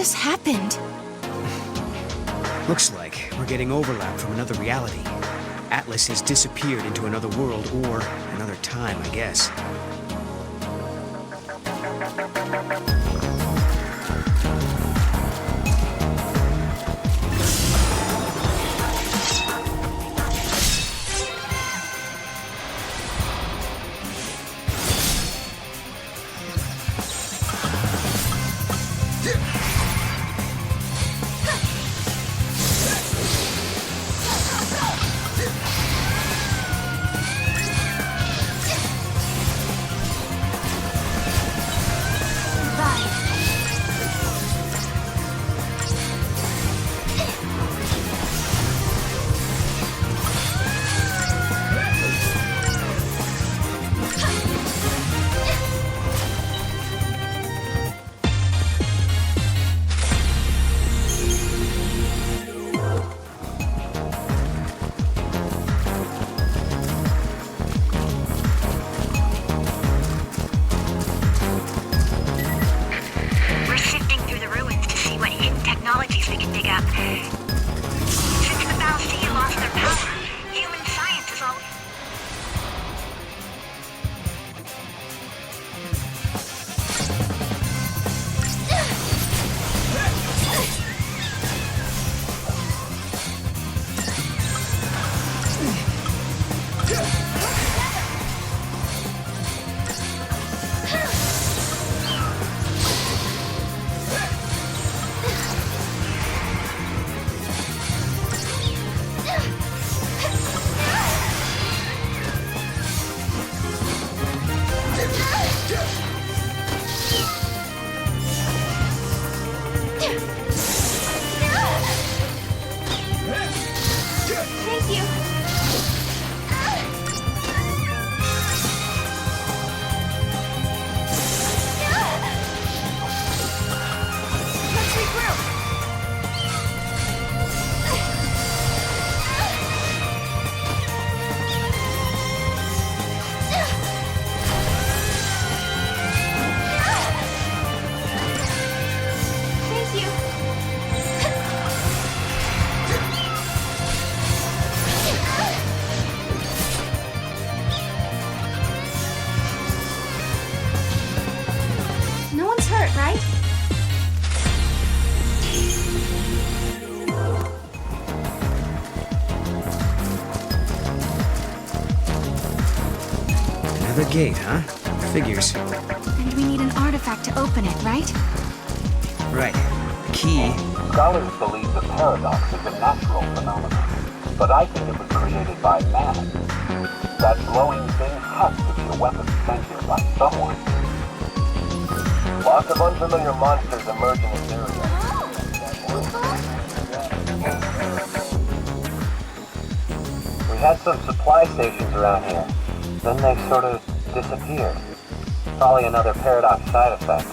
[SPEAKER 2] this happened?
[SPEAKER 1] Looks like we're getting overlap from another reality. Atlas has disappeared into another world or another time, I guess. Another gate, huh? Figures.
[SPEAKER 2] And we need an artifact to open it, right?
[SPEAKER 1] Right. Key.
[SPEAKER 16] Scholars believe the paradox is a natural phenomenon, but I think it was created by man. That glowing thing has to be a weapon sent here by someone. Lots of unfamiliar monsters emerge in this area. We had some supply stations around here. Then they sort of disappeared. Probably another paradox side effect.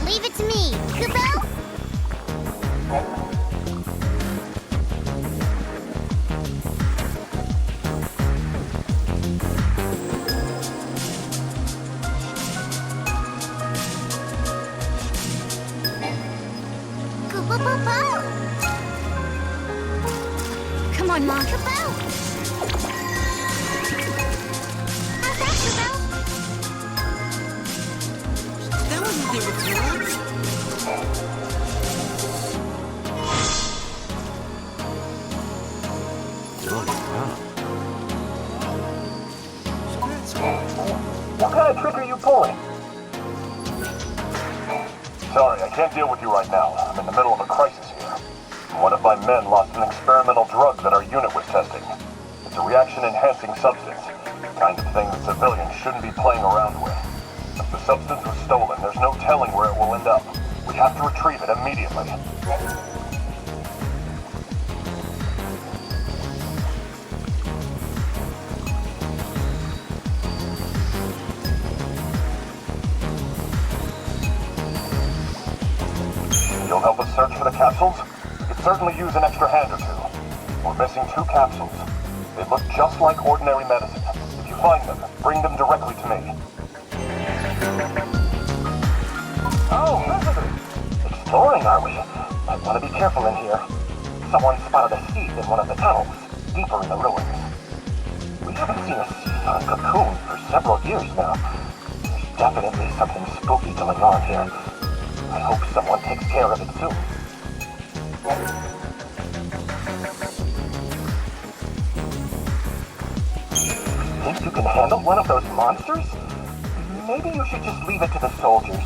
[SPEAKER 19] Leave it to me, Kubo!
[SPEAKER 2] Come on, Mom.
[SPEAKER 11] That wasn't there before.
[SPEAKER 16] What kind of trick are you pulling? Sorry, I can't deal with you right now. I'm in the middle of a crisis here. One of my men lost an experimental drug that our unit was testing. It's a reaction-enhancing substance, the kind of thing that civilians shouldn't be playing around with. If the substance was stolen, there's no telling where it will end up. We have to retrieve it immediately. You'll help us search for the capsules? We could certainly use an extra hand or two. We're missing 2 capsules. They look just like ordinary medicine. If you find them, bring them directly to me. exploring, are we? Might want to be careful in here. Someone spotted a thief in one of the tunnels, deeper in the ruins. We haven't seen a thief on Cocoon for several years now. There's definitely something spooky going on here. I hope someone takes care of it soon. Think you can handle one of those monsters? Maybe you should just leave it to the soldiers.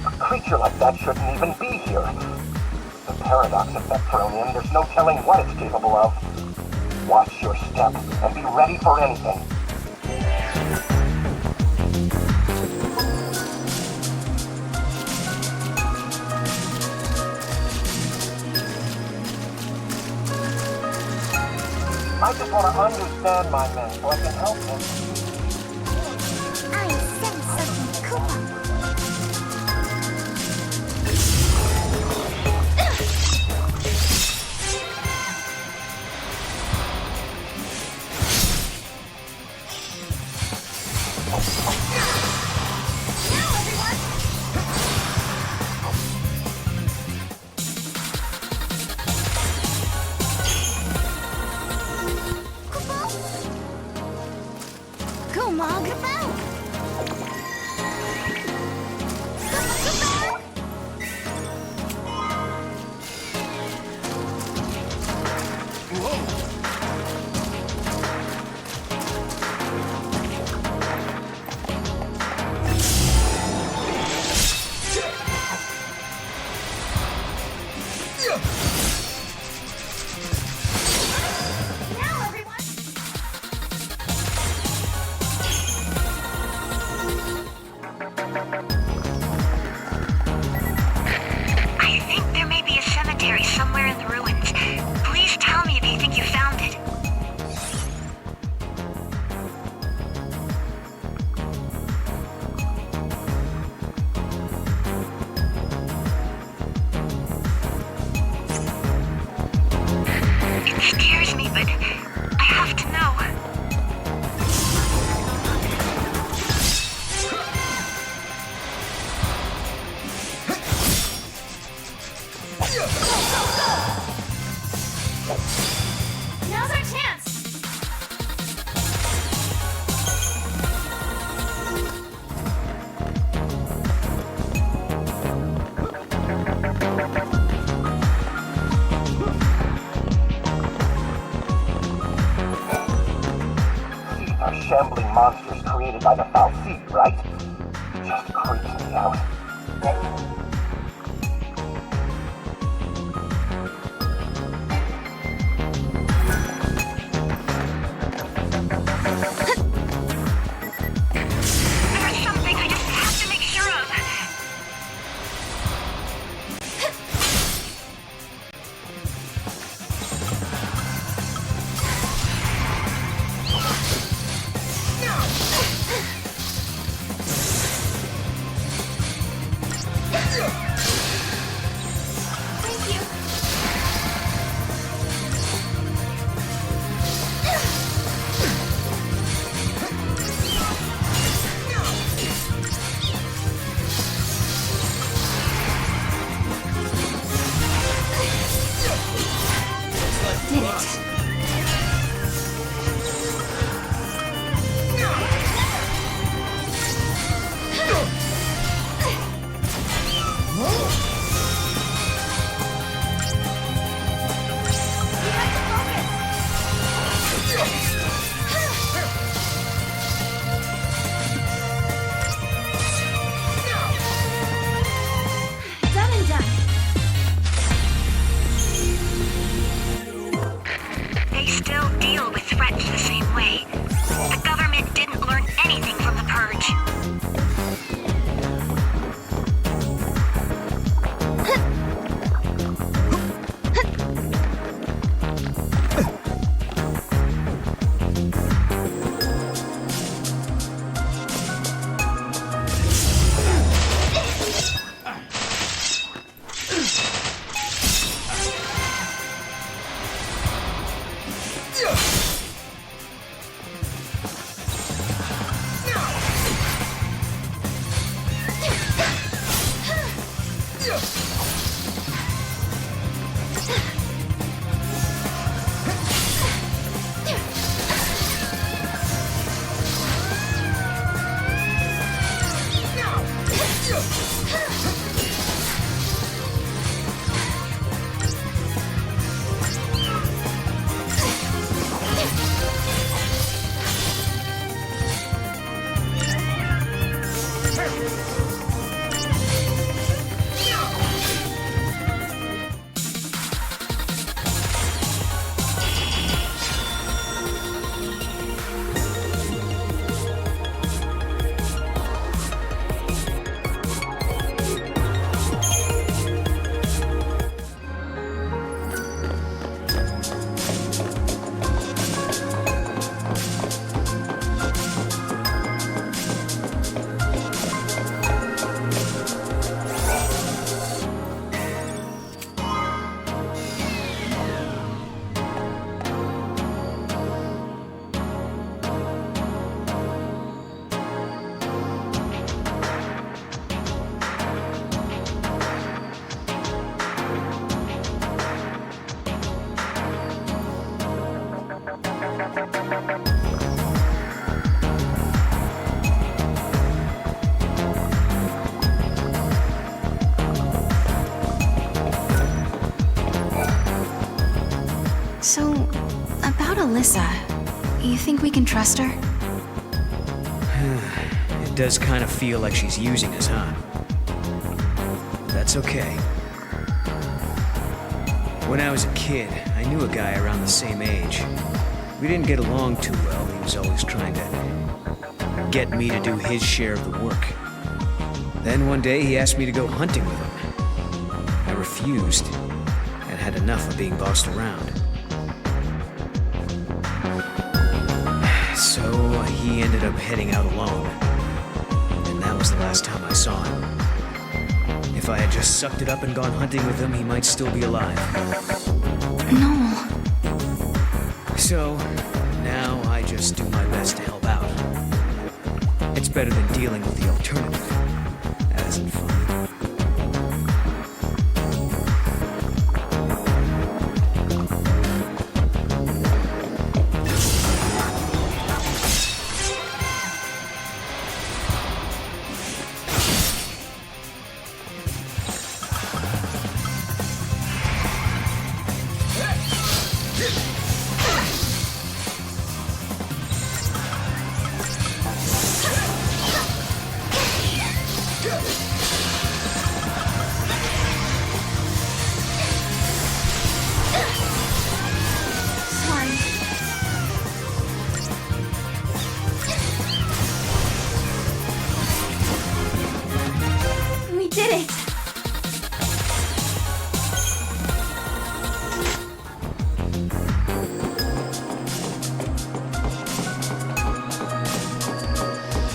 [SPEAKER 16] A creature like that shouldn't even be here. The paradox effect thrown in, there's no telling what it's capable of. Watch your step and be ready for anything. I just want to understand my men so I can help them.
[SPEAKER 19] I sense something cool.
[SPEAKER 16] Shambling monsters created by the Fal'Cie, right? Just creeps me out.
[SPEAKER 7] There's something I just have to make sure of.
[SPEAKER 2] So, about Alyssa, you think we can trust her?
[SPEAKER 1] It does kind of feel like she's using us, huh? That's okay. When I was a kid, I knew a guy around the same age. We didn't get along too well. He was always trying to get me to do his share of the work. Then one day he asked me to go hunting with him. I refused and had enough of being bossed around. So he ended up heading out alone. And that was the last time I saw him. If I had just sucked it up and gone hunting with him, he might still be alive.
[SPEAKER 2] No.
[SPEAKER 1] So, now I just do my best to help out. It's better than dealing with the alternative. That isn't fun.
[SPEAKER 7] We did it!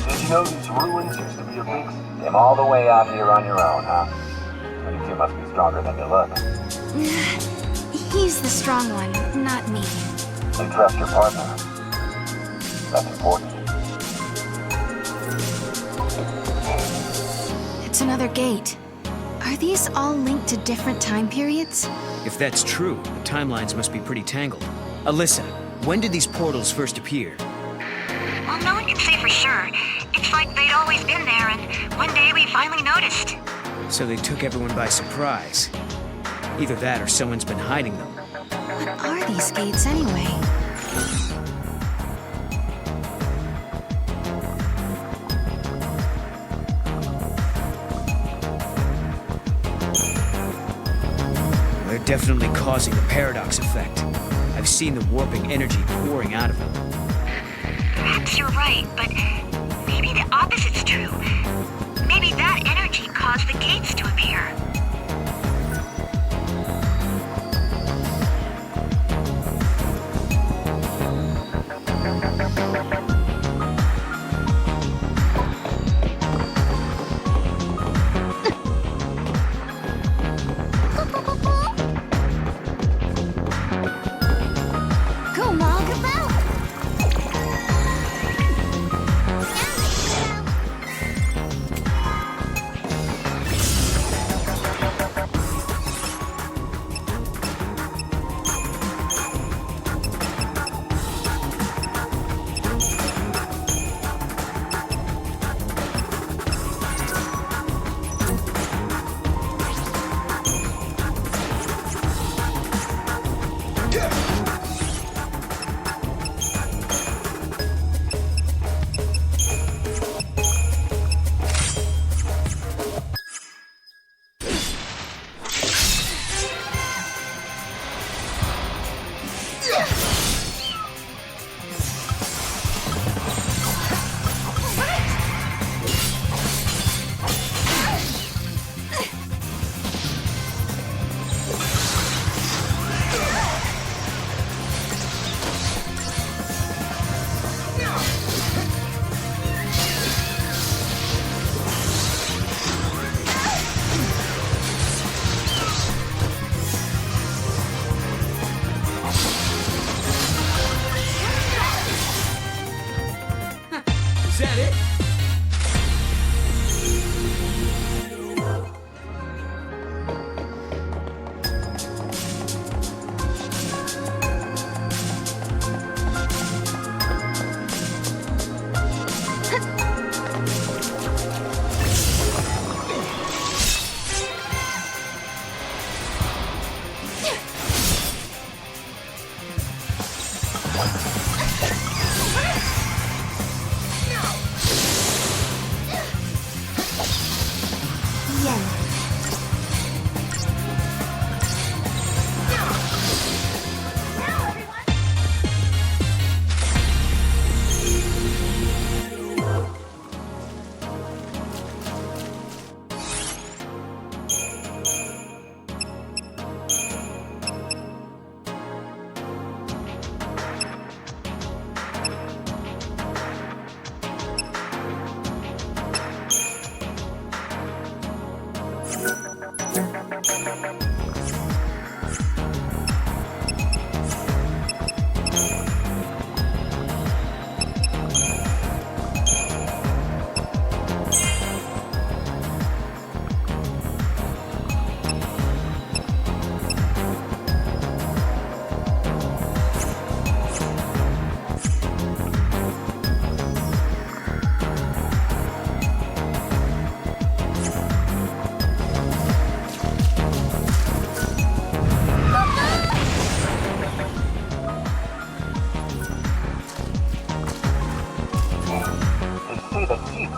[SPEAKER 16] Did you know these ruins used to be a big... Came all the way out here on your own, huh? You two must be stronger than you look.
[SPEAKER 2] He's the strong one, not me.
[SPEAKER 16] You trust your partner. That's important.
[SPEAKER 2] It's another gate. Are these all linked to different time periods?
[SPEAKER 1] If that's true, the timelines must be pretty tangled. Alyssa, when did these portals first appear?
[SPEAKER 21] Well, no one can say for sure. It's like they'd always been there, and one day we finally noticed.
[SPEAKER 1] So they took everyone by surprise. Either that or someone's been hiding them.
[SPEAKER 2] What are these gates anyway?
[SPEAKER 1] They're definitely causing the paradox effect. I've seen the warping energy pouring out of them.
[SPEAKER 21] Perhaps you're right, but maybe the opposite's true. Maybe that energy caused the gates to appear.
[SPEAKER 2] Go, Mog, about!
[SPEAKER 1] Is that it?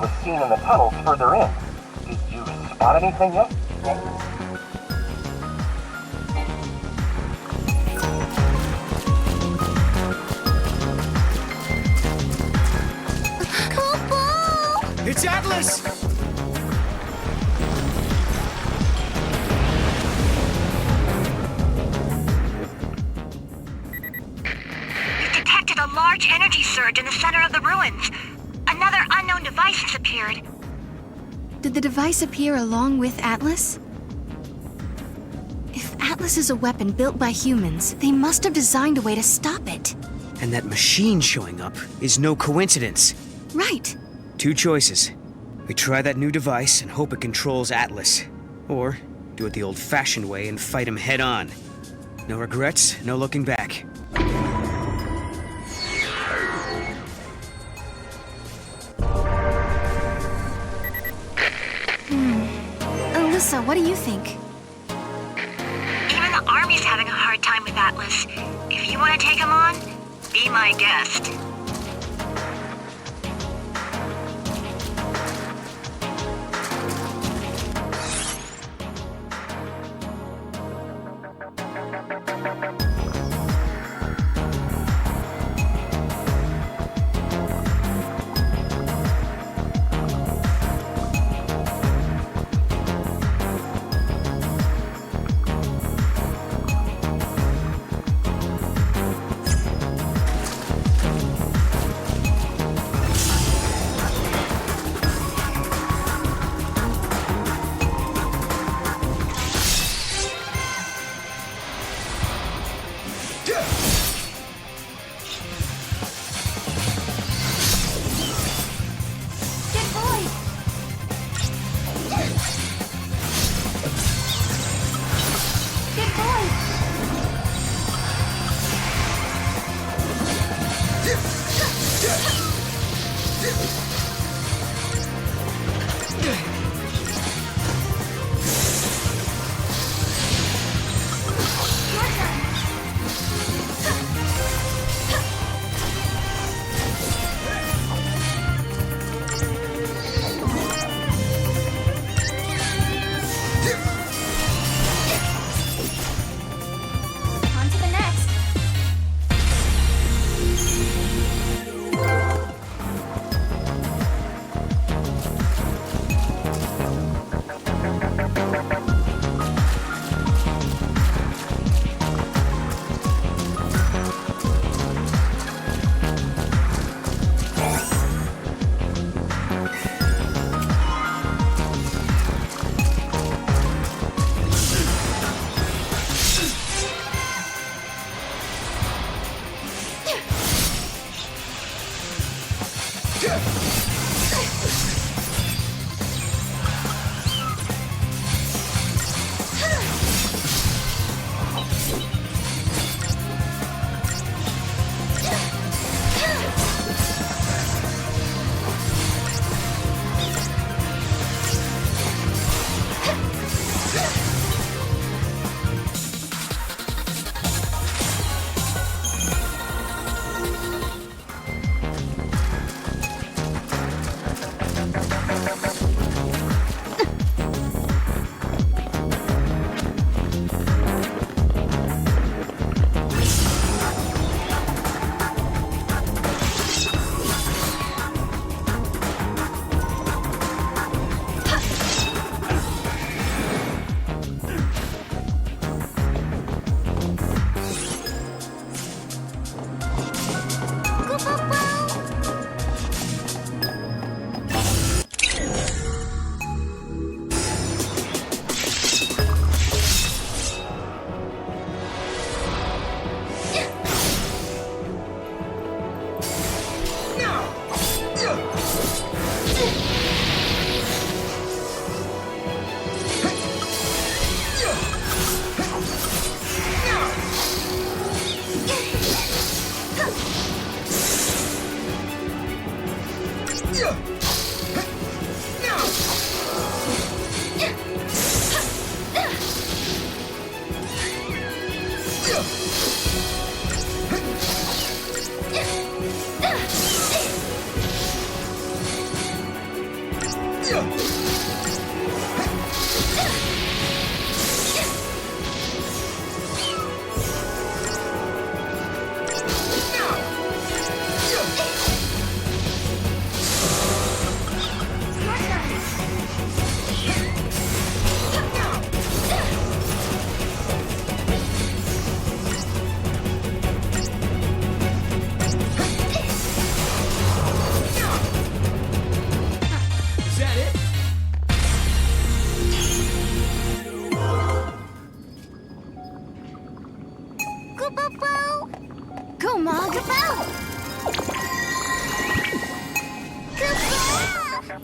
[SPEAKER 16] was seen in the tunnels further in. Did you spot anything yet?
[SPEAKER 1] It's Atlas!
[SPEAKER 21] We've detected a large energy surge in the center of the ruins. Another unknown device has appeared.
[SPEAKER 2] Did the device appear along with Atlas? If Atlas is a weapon built by humans, they must have designed a way to stop it.
[SPEAKER 1] And that machine showing up is no coincidence.
[SPEAKER 2] Right.
[SPEAKER 1] Two choices. We try that new device and hope it controls Atlas. Or do it the old-fashioned way and fight him head-on. No regrets, no looking back.
[SPEAKER 2] Alyssa, what do you think?
[SPEAKER 21] Even the army's having a hard time with Atlas. If you want to take him on, be my guest.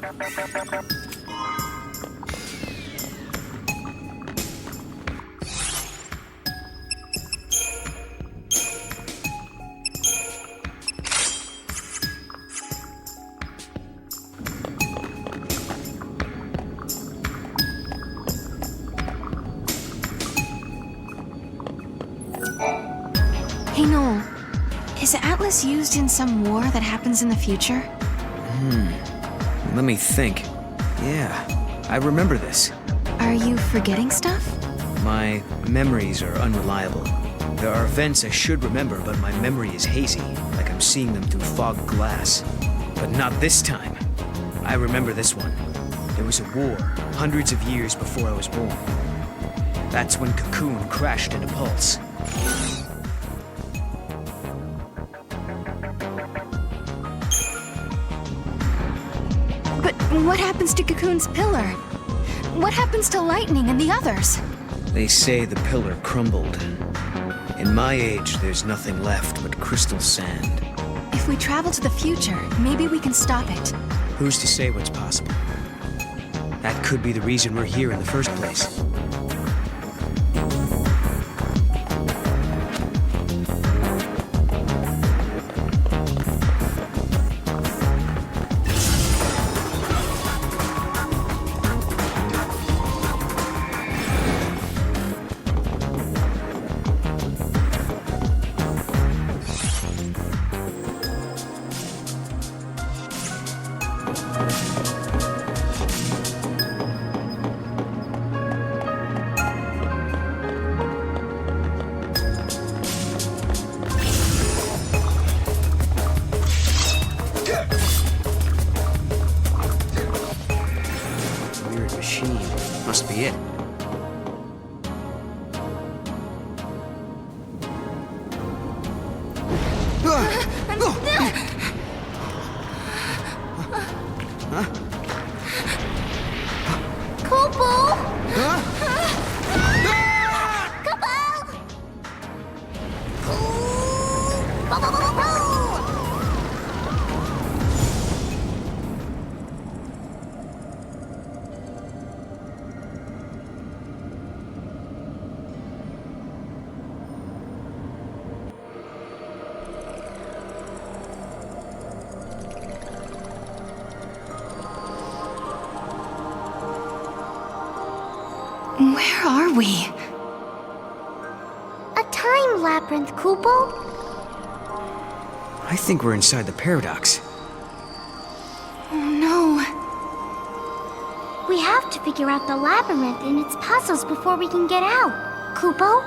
[SPEAKER 2] Hey, Noel. Is Atlas used in some war that happens in the future?
[SPEAKER 1] Let me think. Yeah, I remember this.
[SPEAKER 2] Are you forgetting stuff?
[SPEAKER 1] My memories are unreliable. There are events I should remember, but my memory is hazy, like I'm seeing them through fogged glass. But not this time. I remember this one. There was a war, hundreds of years before I was born. That's when Cocoon crashed into Pulse.
[SPEAKER 2] But what happens to Cocoon's pillar? What happens to Lightning and the others?
[SPEAKER 1] They say the pillar crumbled. In my age, there's nothing left but crystal sand.
[SPEAKER 2] If we travel to the future, maybe we can stop it.
[SPEAKER 1] Who's to say what's possible? That could be the reason we're here in the first place. Weird machine. Must be it.
[SPEAKER 2] Where are we?
[SPEAKER 19] A time labyrinth, Kupo.
[SPEAKER 1] I think we're inside the paradox.
[SPEAKER 2] Oh no.
[SPEAKER 19] We have to figure out the labyrinth and its puzzles before we can get out. Kupo?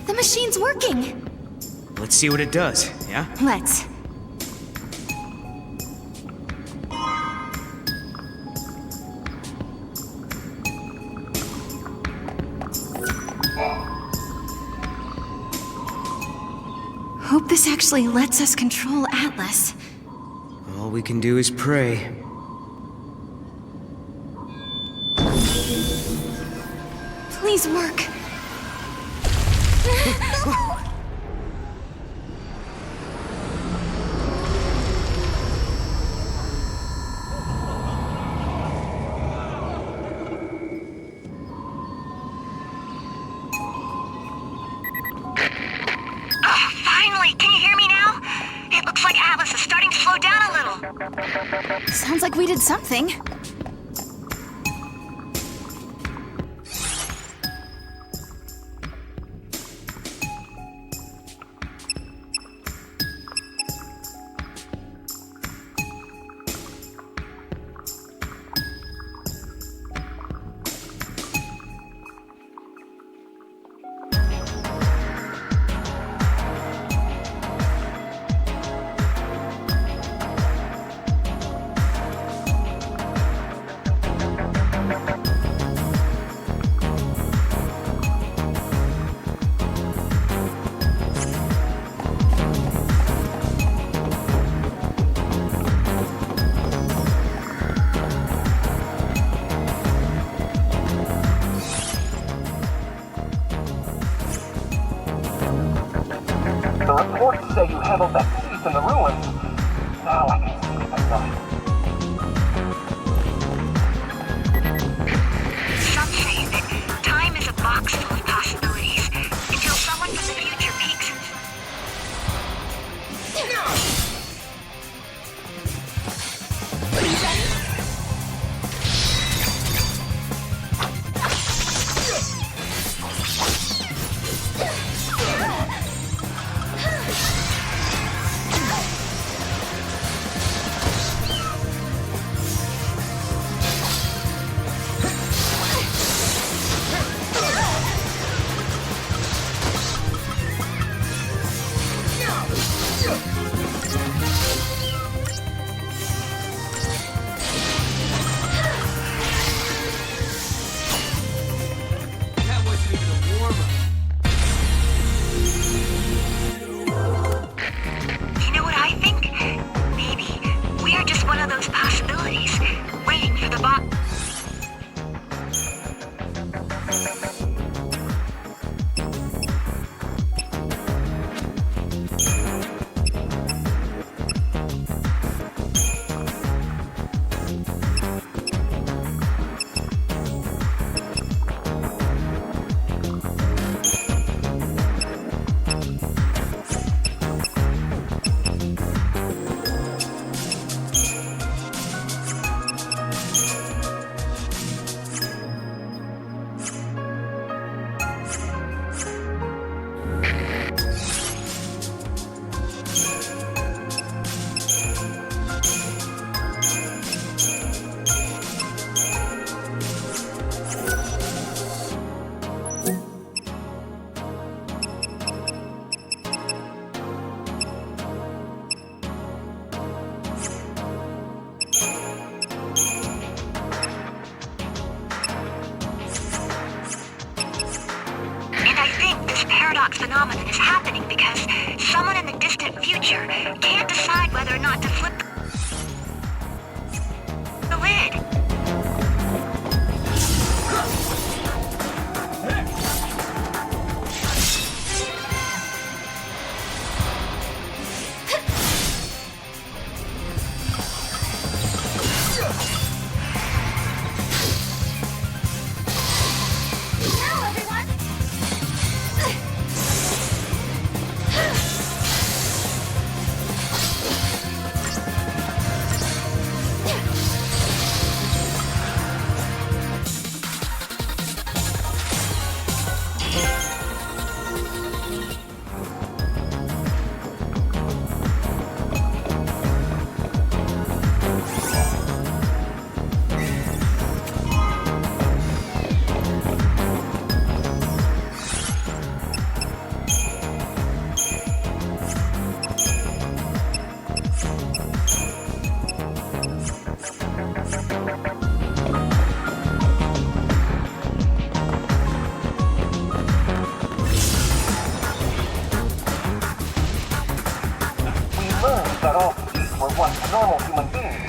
[SPEAKER 2] The machine's working!
[SPEAKER 1] Let's see what it does, yeah?
[SPEAKER 2] Let's. Hope this actually lets us control Atlas.
[SPEAKER 1] All we can do is pray.
[SPEAKER 2] Please work.
[SPEAKER 21] Finally! Can you hear me now? It looks like Atlas is starting to slow down a little.
[SPEAKER 2] Sounds like we did something.
[SPEAKER 16] The reports say you handled that thief in the ruins. Now I can sleep at night.
[SPEAKER 21] Some say that time is a box full of possibilities until someone from the future peeks and... You know what I think? Maybe we're just one of those possibilities, waiting for the box. Paradox phenomenon is happening because someone in the distant future can't decide whether or not to flip the lid.
[SPEAKER 16] once normal human beings.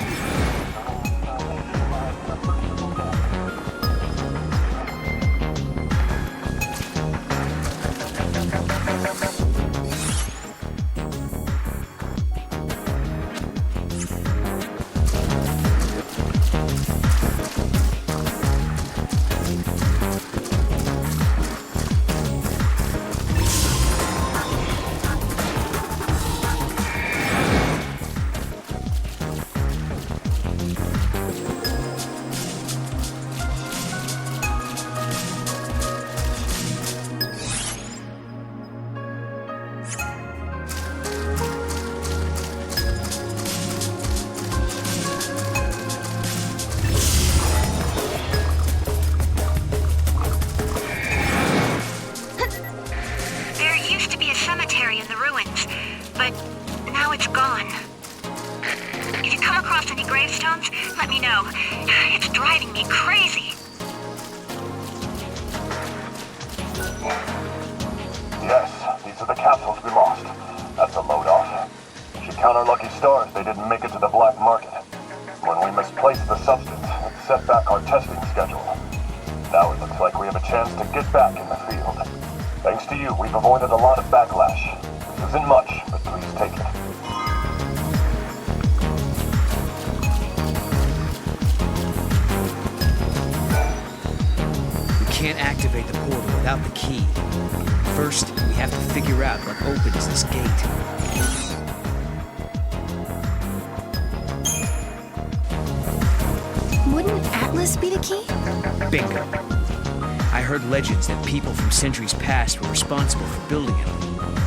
[SPEAKER 21] There used to be a cemetery in the ruins, but now it's gone. If you come across any gravestones, let me know. It's driving me crazy.
[SPEAKER 16] Yes, these are the capsules we lost. That's a load off. We should count our lucky stars they didn't make it to the black market. When we misplaced the substance, it set back our testing schedule. Now it looks like we have a chance to get back in the field. Thanks to you, we've avoided a lot of backlash. This isn't much, but please take it.
[SPEAKER 1] We can't activate the portal without the key. First, we have to figure out what opens this gate.
[SPEAKER 2] Wouldn't Atlas be the key?
[SPEAKER 1] Bingo. I heard legends that people from centuries past were responsible for building it.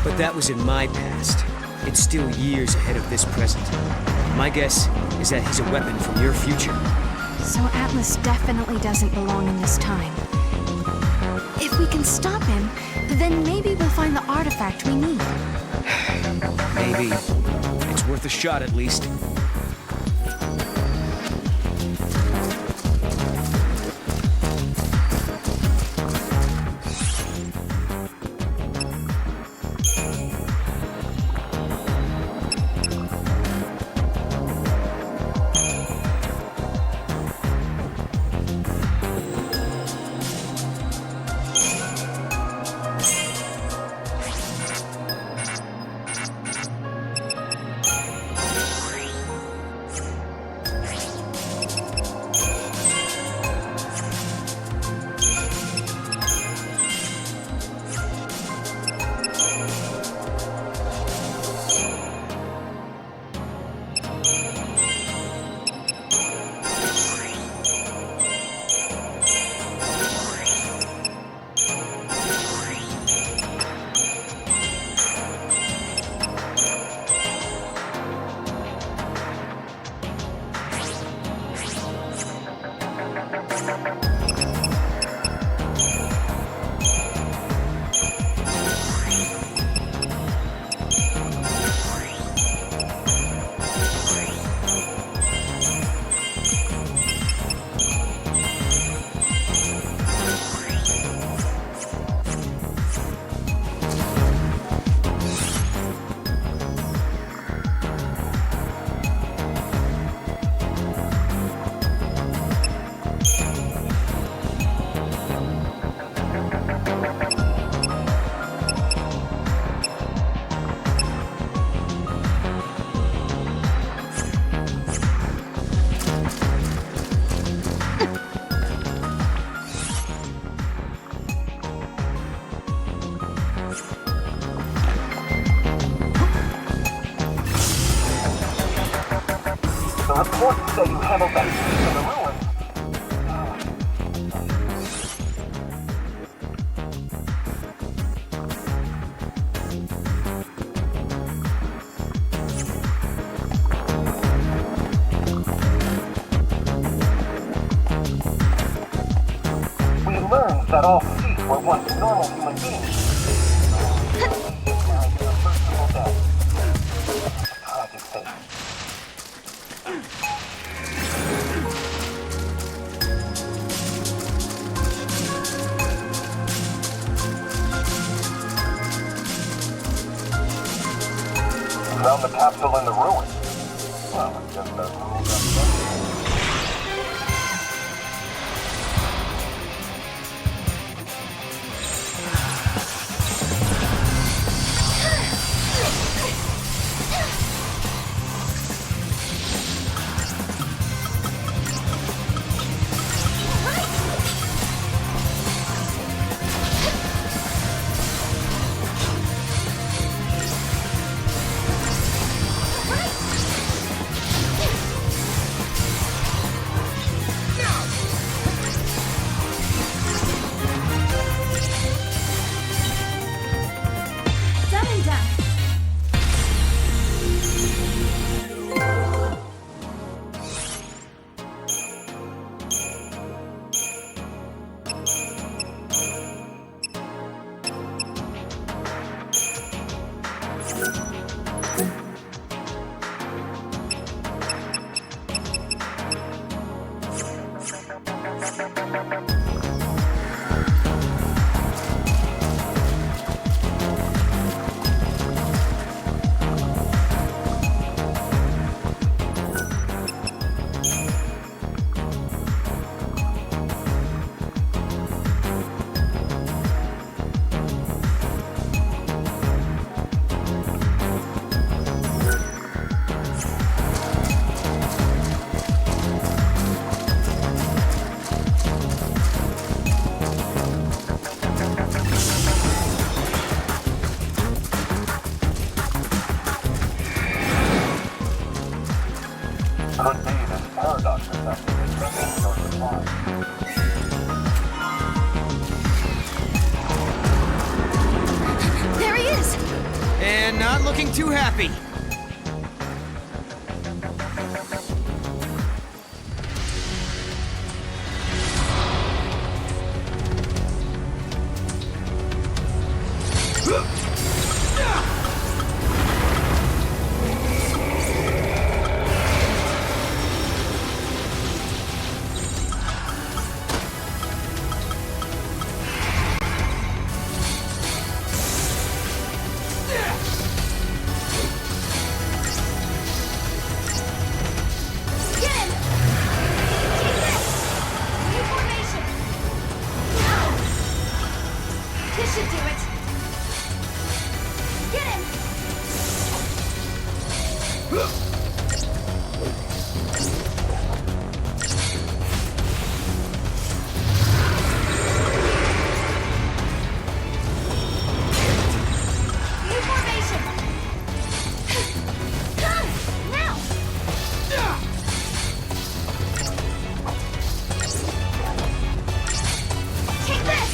[SPEAKER 1] But that was in my past. It's still years ahead of this present. My guess is that he's a weapon from your future.
[SPEAKER 2] So Atlas definitely doesn't belong in this time. If we can stop him, then maybe we'll find the artifact we need.
[SPEAKER 1] Maybe. It's worth a shot at least.
[SPEAKER 16] The reports say you handled that piece in the ruins. We learned that all Seeds were once normal human beings. Tragic fate. Found the capsule in the ruins. Well, I guess that rules out.
[SPEAKER 7] Done and done. Could be this paradox effect is your supply.
[SPEAKER 4] There he is!
[SPEAKER 1] And not looking too happy.
[SPEAKER 7] This should do it. Get him! New formation! Now! Take this!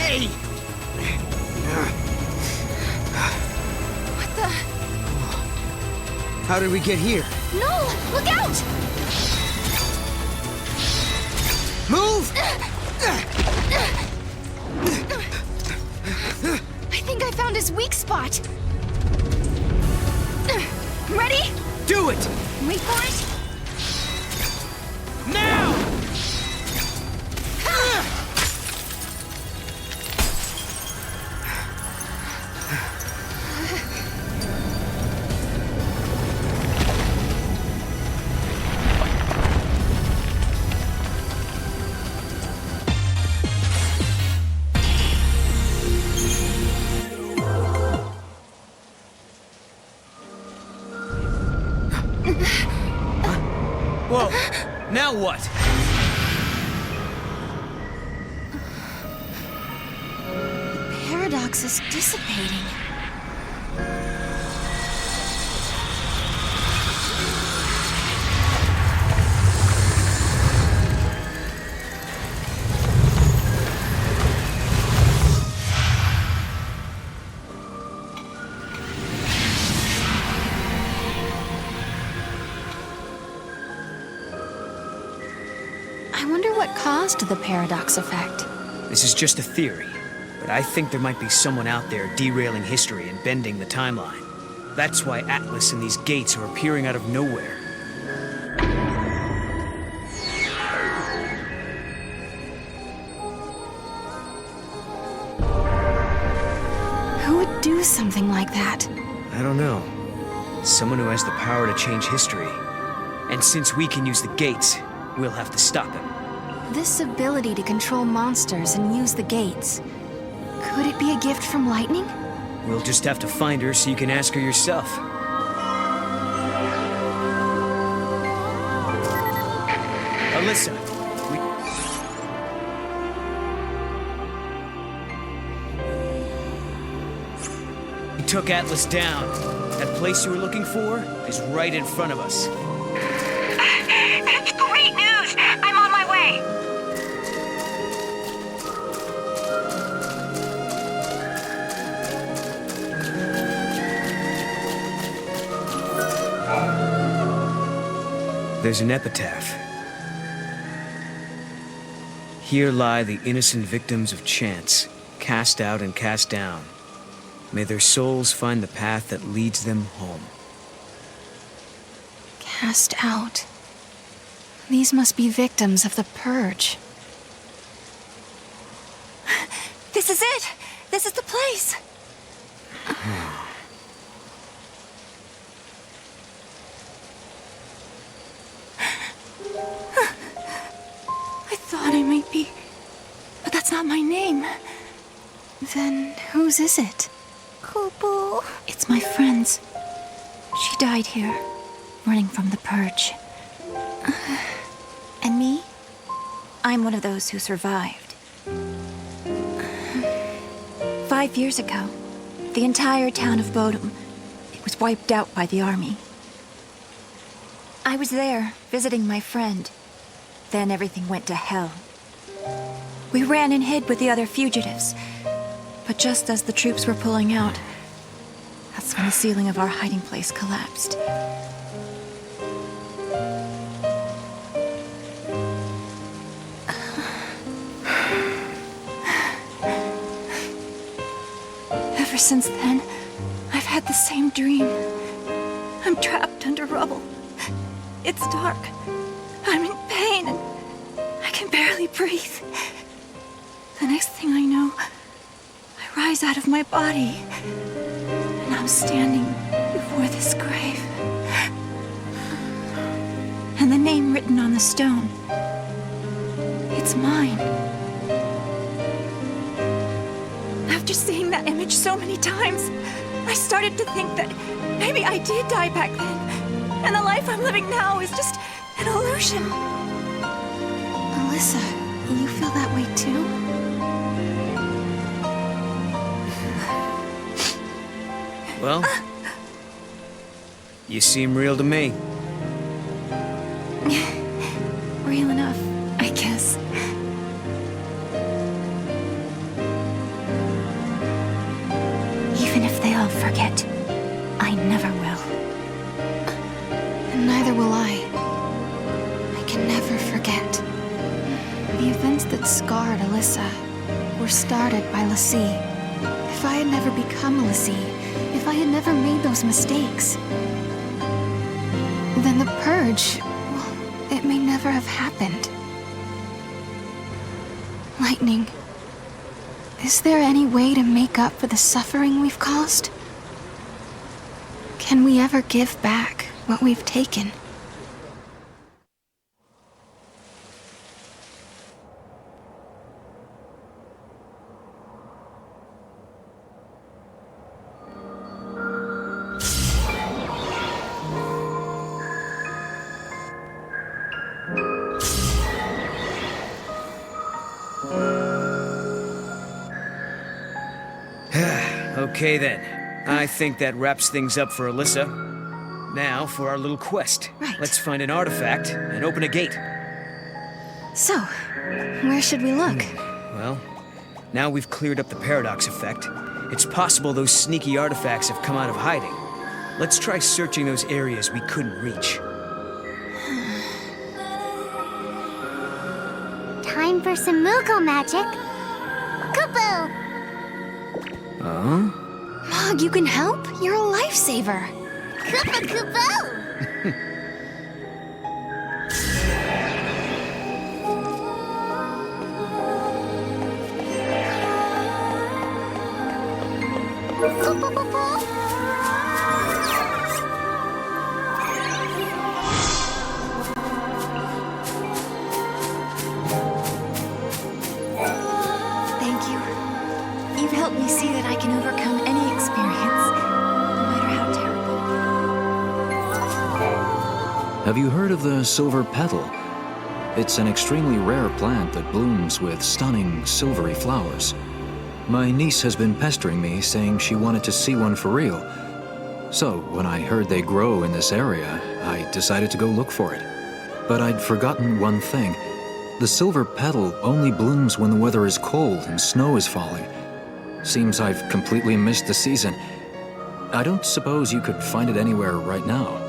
[SPEAKER 1] Hey!
[SPEAKER 2] What the?
[SPEAKER 1] How did we get here?
[SPEAKER 2] No! Look out!
[SPEAKER 1] Move!
[SPEAKER 2] I think I found his weak spot. Ready?
[SPEAKER 1] Do it!
[SPEAKER 2] Wait for it.
[SPEAKER 1] Now! Whoa! Now what?
[SPEAKER 2] The paradox is dissipating. I wonder what caused the paradox effect.
[SPEAKER 1] This is just a theory, but I think there might be someone out there derailing history and bending the timeline. That's why Atlas and these gates are appearing out of nowhere.
[SPEAKER 2] Who would do something like that?
[SPEAKER 1] I don't know. Someone who has the power to change history. And since we can use the gates, we'll have to stop him.
[SPEAKER 2] This ability to control monsters and use the gates. Could it be a gift from Lightning?
[SPEAKER 1] We'll just have to find her so you can ask her yourself. Alyssa, we took Atlas down. That place you were looking for is right in front of us.
[SPEAKER 21] That's great news! I'm on my way!
[SPEAKER 1] There's an epitaph. Here lie the innocent victims of chance, cast out and cast down. May their souls find the path that leads them home.
[SPEAKER 2] Cast out. These must be victims of the Purge.
[SPEAKER 7] This is it! This is the place! I thought I might be... But that's not my name.
[SPEAKER 2] Then whose is it?
[SPEAKER 7] Kupo. It's my friend's. She died here, running from the Purge. And me? I'm one of those who survived. 5 years ago, the entire town of Bodum, it was wiped out by the army. I was there, visiting my friend. Then everything went to hell. We ran and hid with the other fugitives. But just as the troops were pulling out, that's when the ceiling of our hiding place collapsed. Ever since then, I've had the same dream. I'm trapped under rubble. It's dark. I'm in pain and I can barely breathe. The next thing I know, I rise out of my body and I'm standing before this grave. And the name written on the stone, it's mine. After seeing that image so many times, I started to think that maybe I did die back then, and the life I'm living now is just an illusion.
[SPEAKER 2] Alyssa, you feel that way too?
[SPEAKER 1] Well, you seem real to me.
[SPEAKER 7] Real enough, I guess. I never will.
[SPEAKER 2] And neither will I. I can never forget. The events that scarred Alyssa were started by Lassie. If I had never become a Lassie, if I had never made those mistakes, then the purge, well, it may never have happened. Lightning, is there any way to make up for the suffering we've caused? Can we ever give back what we've taken?
[SPEAKER 1] Okay then. I think that wraps things up for Alyssa. Now for our little quest.
[SPEAKER 2] Right.
[SPEAKER 1] Let's find an artifact and open a gate.
[SPEAKER 2] So, where should we look?
[SPEAKER 1] Well, now we've cleared up the paradox effect. It's possible those sneaky artifacts have come out of hiding. Let's try searching those areas we couldn't reach.
[SPEAKER 19] Time for some Moogle magic. Kupo!
[SPEAKER 1] Huh?
[SPEAKER 2] Mog, you can help? You're a lifesaver.
[SPEAKER 19] Kupo Kupo!
[SPEAKER 7] Thank you. You've helped me see that I can overcome any experience, no matter how terrible.
[SPEAKER 3] Have you heard of the silver petal? It's an extremely rare plant that blooms with stunning silvery flowers. My niece has been pestering me, saying she wanted to see one for real. So, when I heard they grow in this area, I decided to go look for it. But I'd forgotten one thing. The silver petal only blooms when the weather is cold and snow is falling. Seems I've completely missed the season. I don't suppose you could find it anywhere right now.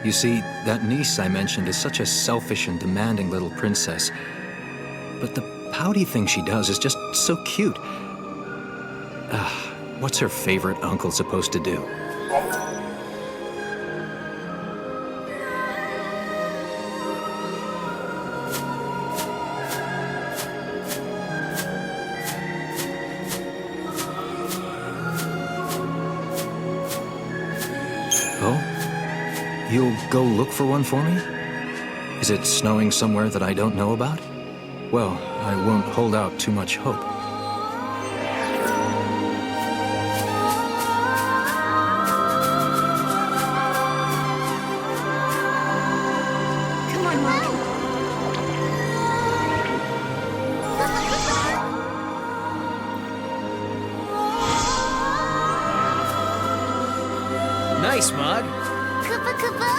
[SPEAKER 3] You see, that niece I mentioned is such a selfish and demanding little princess. But the pouty thing she does is just so cute. What's her favorite uncle supposed to do? Oh? You'll go look for one for me? Is it snowing somewhere that I don't know about? Well, I won't hold out too much hope.
[SPEAKER 2] Come on, Mog.
[SPEAKER 1] Nice, Mog.
[SPEAKER 19] Kupo Kupo?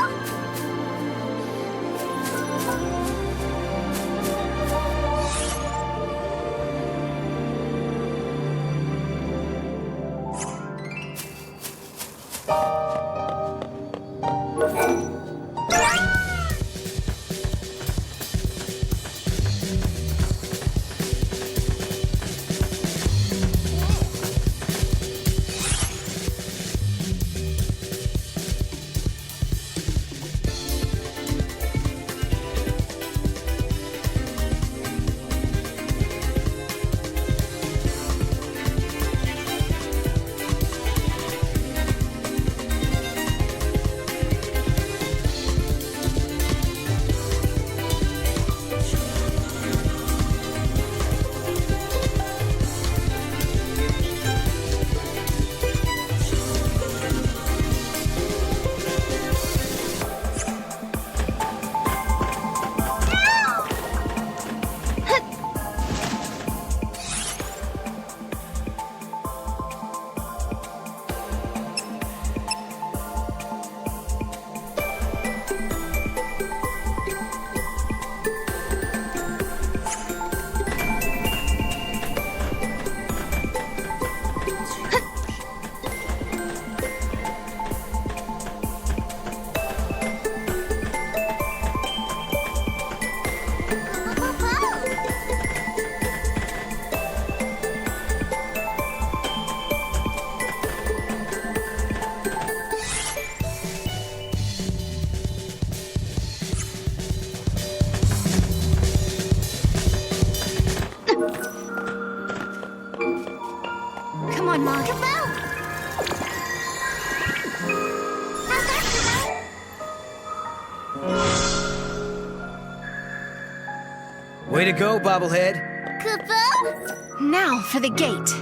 [SPEAKER 1] Way to go, bobblehead.
[SPEAKER 19] Kupo?
[SPEAKER 2] Now for the gate.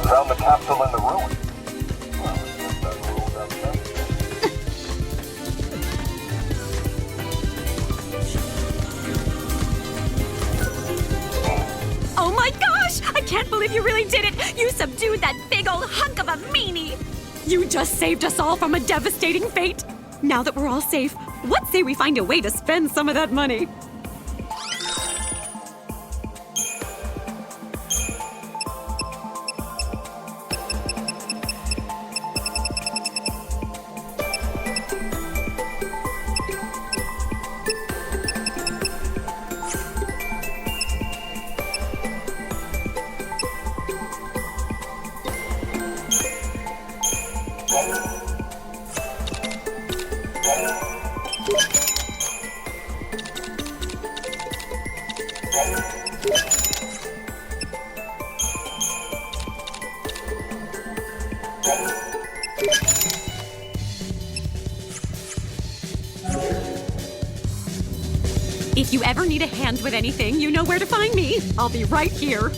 [SPEAKER 16] Found the capsule in the ruin. Well, it's just that ruled up sensitive.
[SPEAKER 6] Oh my gosh! I can't believe you really did it! You subdued that big old hunk of a meanie! You just saved us all from a devastating fate! Now that we're all safe, what say we find a way to spend some of that money? If you ever need a hand with anything, you know where to find me. I'll be right here.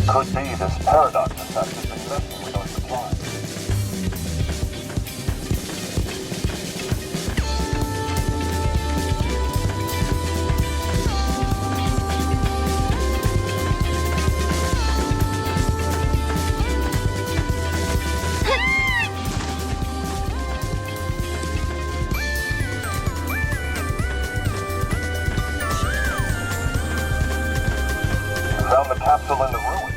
[SPEAKER 16] Could be this paradox effect has been messing with our supplies. Found the capsule in the ruin.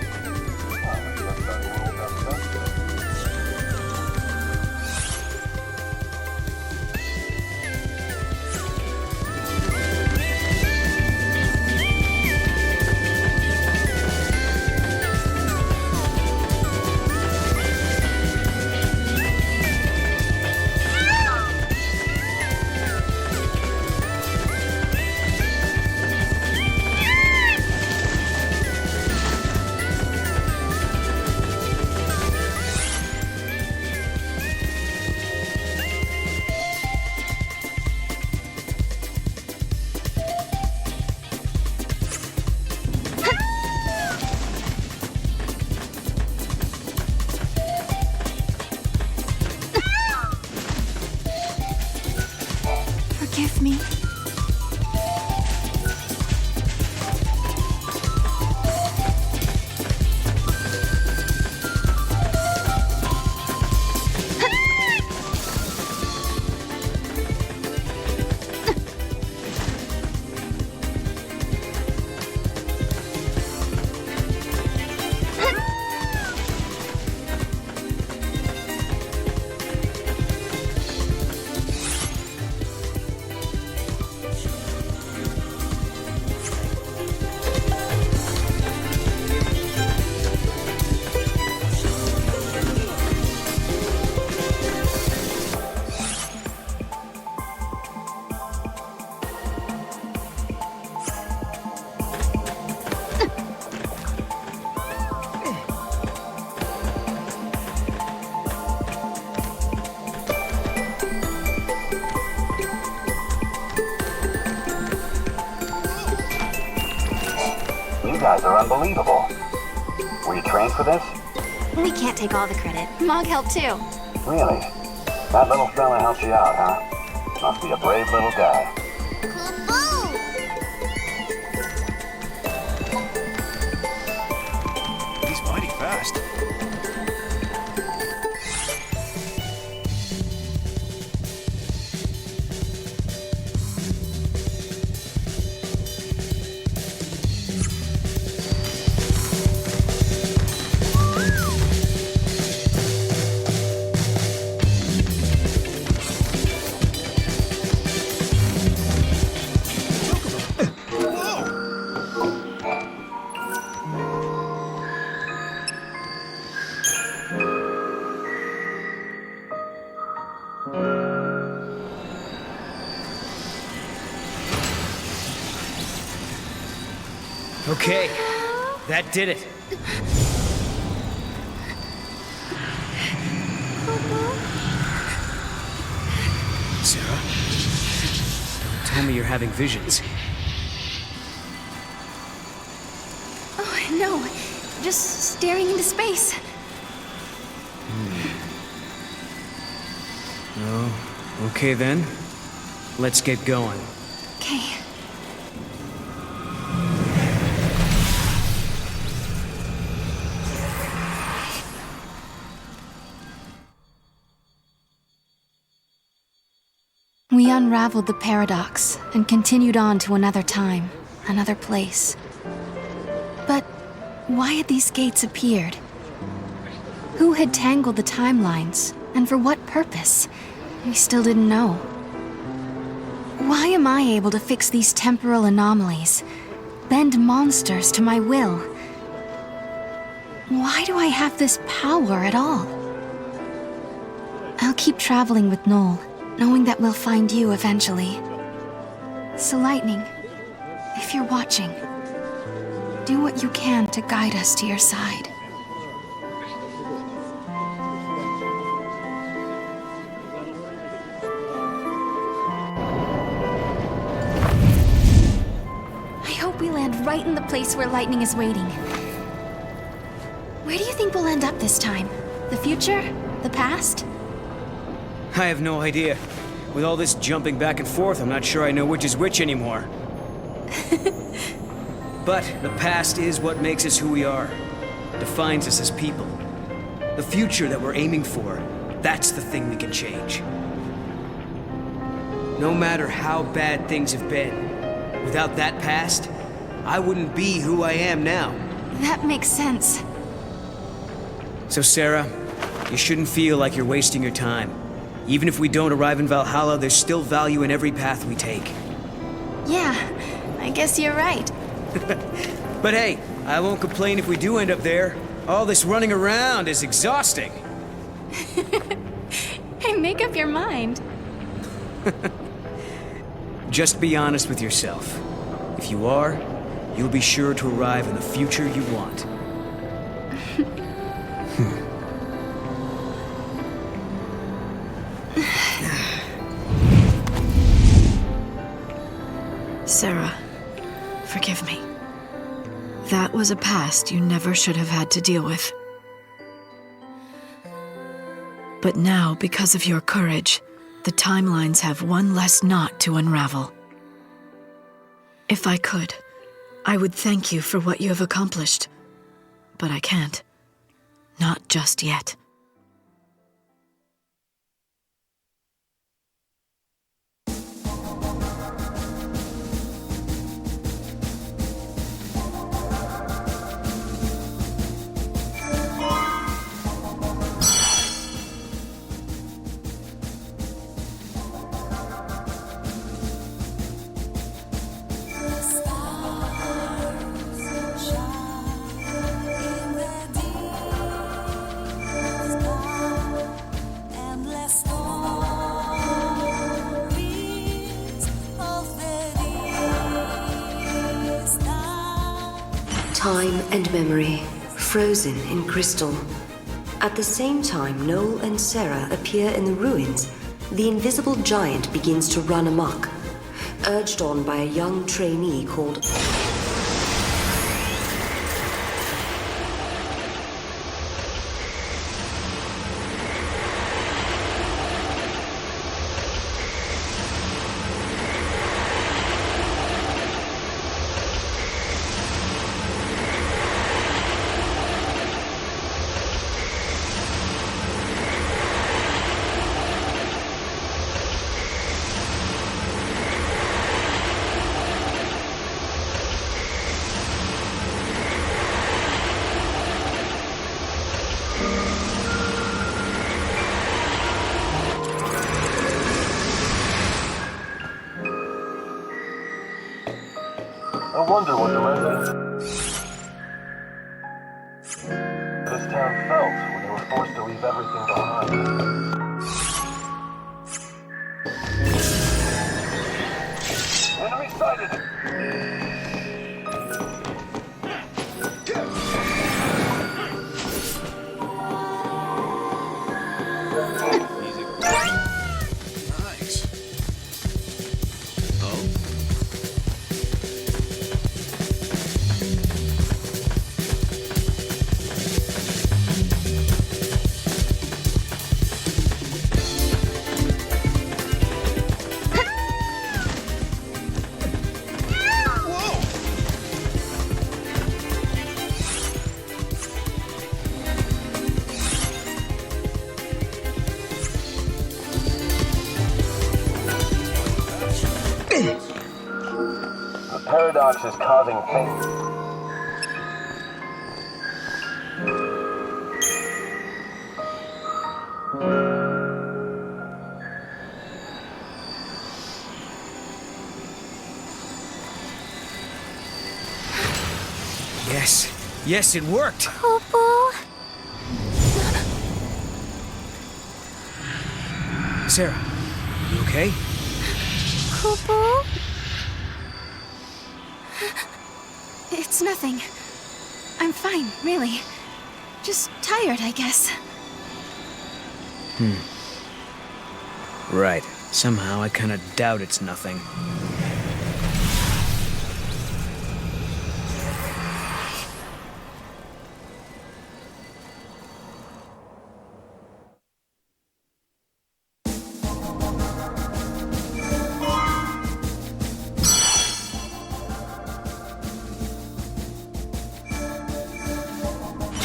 [SPEAKER 7] Forgive me. You guys are unbelievable. Were you trained for this?
[SPEAKER 2] We can't take all the credit. Mog helped too.
[SPEAKER 16] Really? That little fella helped you out, huh? Must be a brave little guy.
[SPEAKER 12] He's mighty fast.
[SPEAKER 1] Okay, that did it. Sarah? Don't tell me you're having visions.
[SPEAKER 2] Oh, no. Just staring into space.
[SPEAKER 1] Oh, okay then. Let's get going.
[SPEAKER 2] Okay. We unraveled the paradox and continued on to another time, another place. But why had these gates appeared? Who had tangled the timelines, and for what purpose? We still didn't know. Why am I able to fix these temporal anomalies, bend monsters to my will? Why do I have this power at all? I'll keep traveling with Noel, knowing that we'll find you eventually. So Lightning, if you're watching, do what you can to guide us to your side. I hope we land right in the place where Lightning is waiting. Where do you think we'll end up this time? The future? The past?
[SPEAKER 1] I have no idea. With all this jumping back and forth, I'm not sure I know which is which anymore. But the past is what makes us who we are. Defines us as people. The future that we're aiming for, that's the thing we can change. No matter how bad things have been, without that past, I wouldn't be who I am now.
[SPEAKER 2] That makes sense.
[SPEAKER 1] So Sarah, you shouldn't feel like you're wasting your time. Even if we don't arrive in Valhalla, there's still value in every path we take.
[SPEAKER 2] Yeah, I guess you're right.
[SPEAKER 1] But hey, I won't complain if we do end up there. All this running around is exhausting.
[SPEAKER 2] Hey, make up your mind.
[SPEAKER 1] Just be honest with yourself. If you are, you'll be sure to arrive in the future you want.
[SPEAKER 13] Sarah, forgive me. That was a past you never should have had to deal with. But now, because of your courage, the timelines have one less knot to unravel. If I could, I would thank you for what you have accomplished. But I can't. Not just yet.
[SPEAKER 14] Time and memory, frozen in crystal. At the same time Noel and Sarah appear in the ruins, the invisible giant begins to run amok, urged on by a young trainee called...
[SPEAKER 16] I wonder what the residents of this town felt when they were forced to leave everything behind. Enemy sighted! paradox is causing pain.
[SPEAKER 1] Yes. Yes, it worked.
[SPEAKER 19] Poo-poo.
[SPEAKER 1] Sarah, you okay?
[SPEAKER 2] Poo-poo? It's nothing. I'm fine, really. Just tired, I guess.
[SPEAKER 1] Right. Somehow I kinda doubt it's nothing.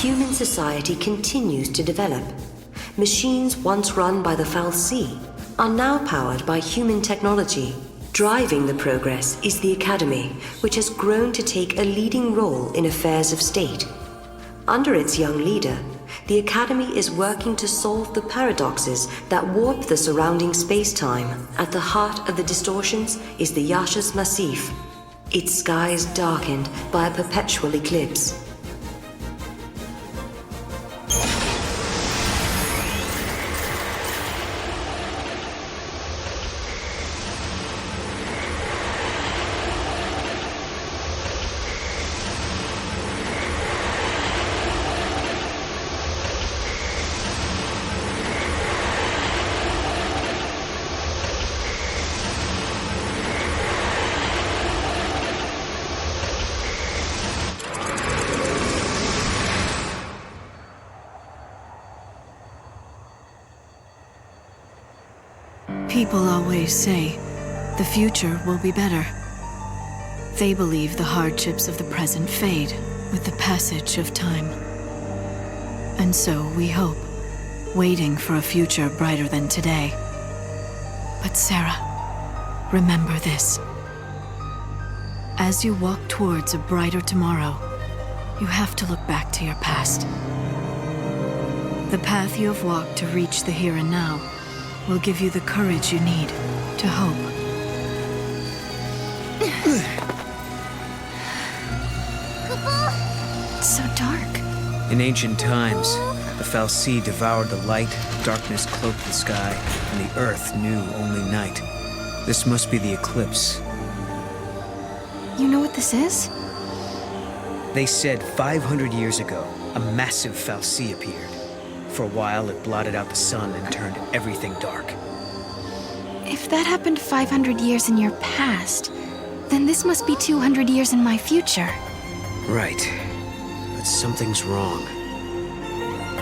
[SPEAKER 14] Human society continues to develop. Machines once run by the fal'Cie are now powered by human technology. Driving the progress is the Academy, which has grown to take a leading role in affairs of state. Under its young leader, the Academy is working to solve the paradoxes that warp the surrounding space-time. At the heart of the distortions is the Yasha's Massif, its skies darkened by a perpetual eclipse.
[SPEAKER 13] People always say the future will be better. They believe the hardships of the present fade with the passage of time. And so we hope, waiting for a future brighter than today. But Sarah, remember this. As you walk towards a brighter tomorrow, you have to look back to your past. The path you have walked to reach the here and now will give you the courage you need to hope.
[SPEAKER 2] It's so dark.
[SPEAKER 1] In ancient times, the fal'Cie devoured the light, darkness cloaked the sky, and the earth knew only night. This must be the eclipse.
[SPEAKER 2] You know what this is?
[SPEAKER 1] They said 500 years ago, a massive fal'Cie appeared. For a while, it blotted out the sun and turned everything dark.
[SPEAKER 2] If that happened 500 years in your past, then this must be 200 years in my future.
[SPEAKER 1] Right. But something's wrong.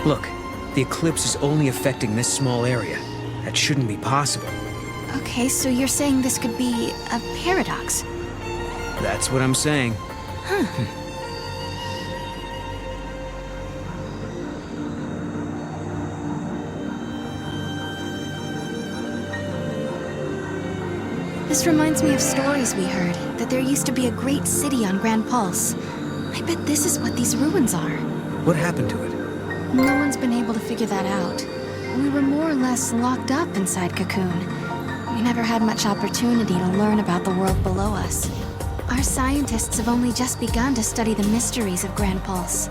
[SPEAKER 1] Look, the eclipse is only affecting this small area. That shouldn't be possible.
[SPEAKER 2] Okay, so you're saying this could be a paradox?
[SPEAKER 1] That's what I'm saying.
[SPEAKER 2] Huh. This reminds me of stories we heard, that there used to be a great city on Grand Pulse. I bet this is what these ruins are.
[SPEAKER 1] What happened to it?
[SPEAKER 2] No one's been able to figure that out. We were more or less locked up inside Cocoon. We never had much opportunity to learn about the world below us. Our scientists have only just begun to study the mysteries of Grand Pulse.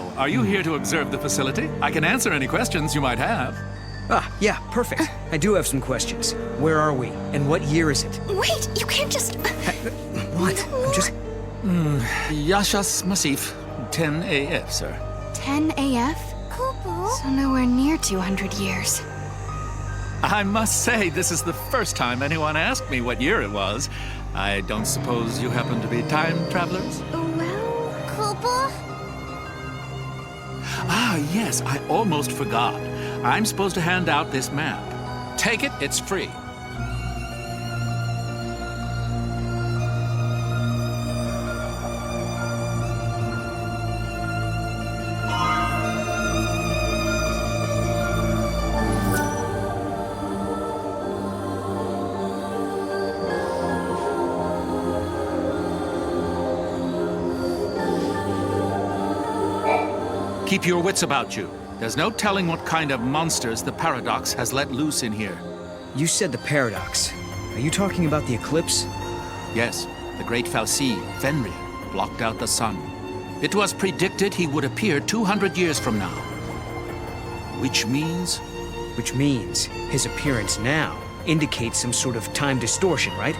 [SPEAKER 10] So, are you here to observe the facility? I can answer any questions you might have.
[SPEAKER 1] Ah, yeah, perfect. I do have some questions. Where are we? And what year is it?
[SPEAKER 2] Wait, you can't just...
[SPEAKER 1] What? I'm just...
[SPEAKER 10] Yashas Masif, 10 AF, sir.
[SPEAKER 2] 10 AF? So nowhere near 200 years.
[SPEAKER 10] I must say, this is the first time anyone asked me what year it was. I don't suppose you happen to be time travelers?
[SPEAKER 19] Well, Kupo?
[SPEAKER 10] Ah, yes, I almost forgot. I'm supposed to hand out this map. Take it, it's free. Keep your wits about you. There's no telling what kind of monsters the Paradox has let loose in here.
[SPEAKER 1] You said the Paradox. Are you talking about the eclipse?
[SPEAKER 10] Yes, the great Fal'Cie, Fenrir, blocked out the sun. It was predicted he would appear 200 years from now. Which means?
[SPEAKER 1] Which means his appearance now indicates some sort of time distortion, right?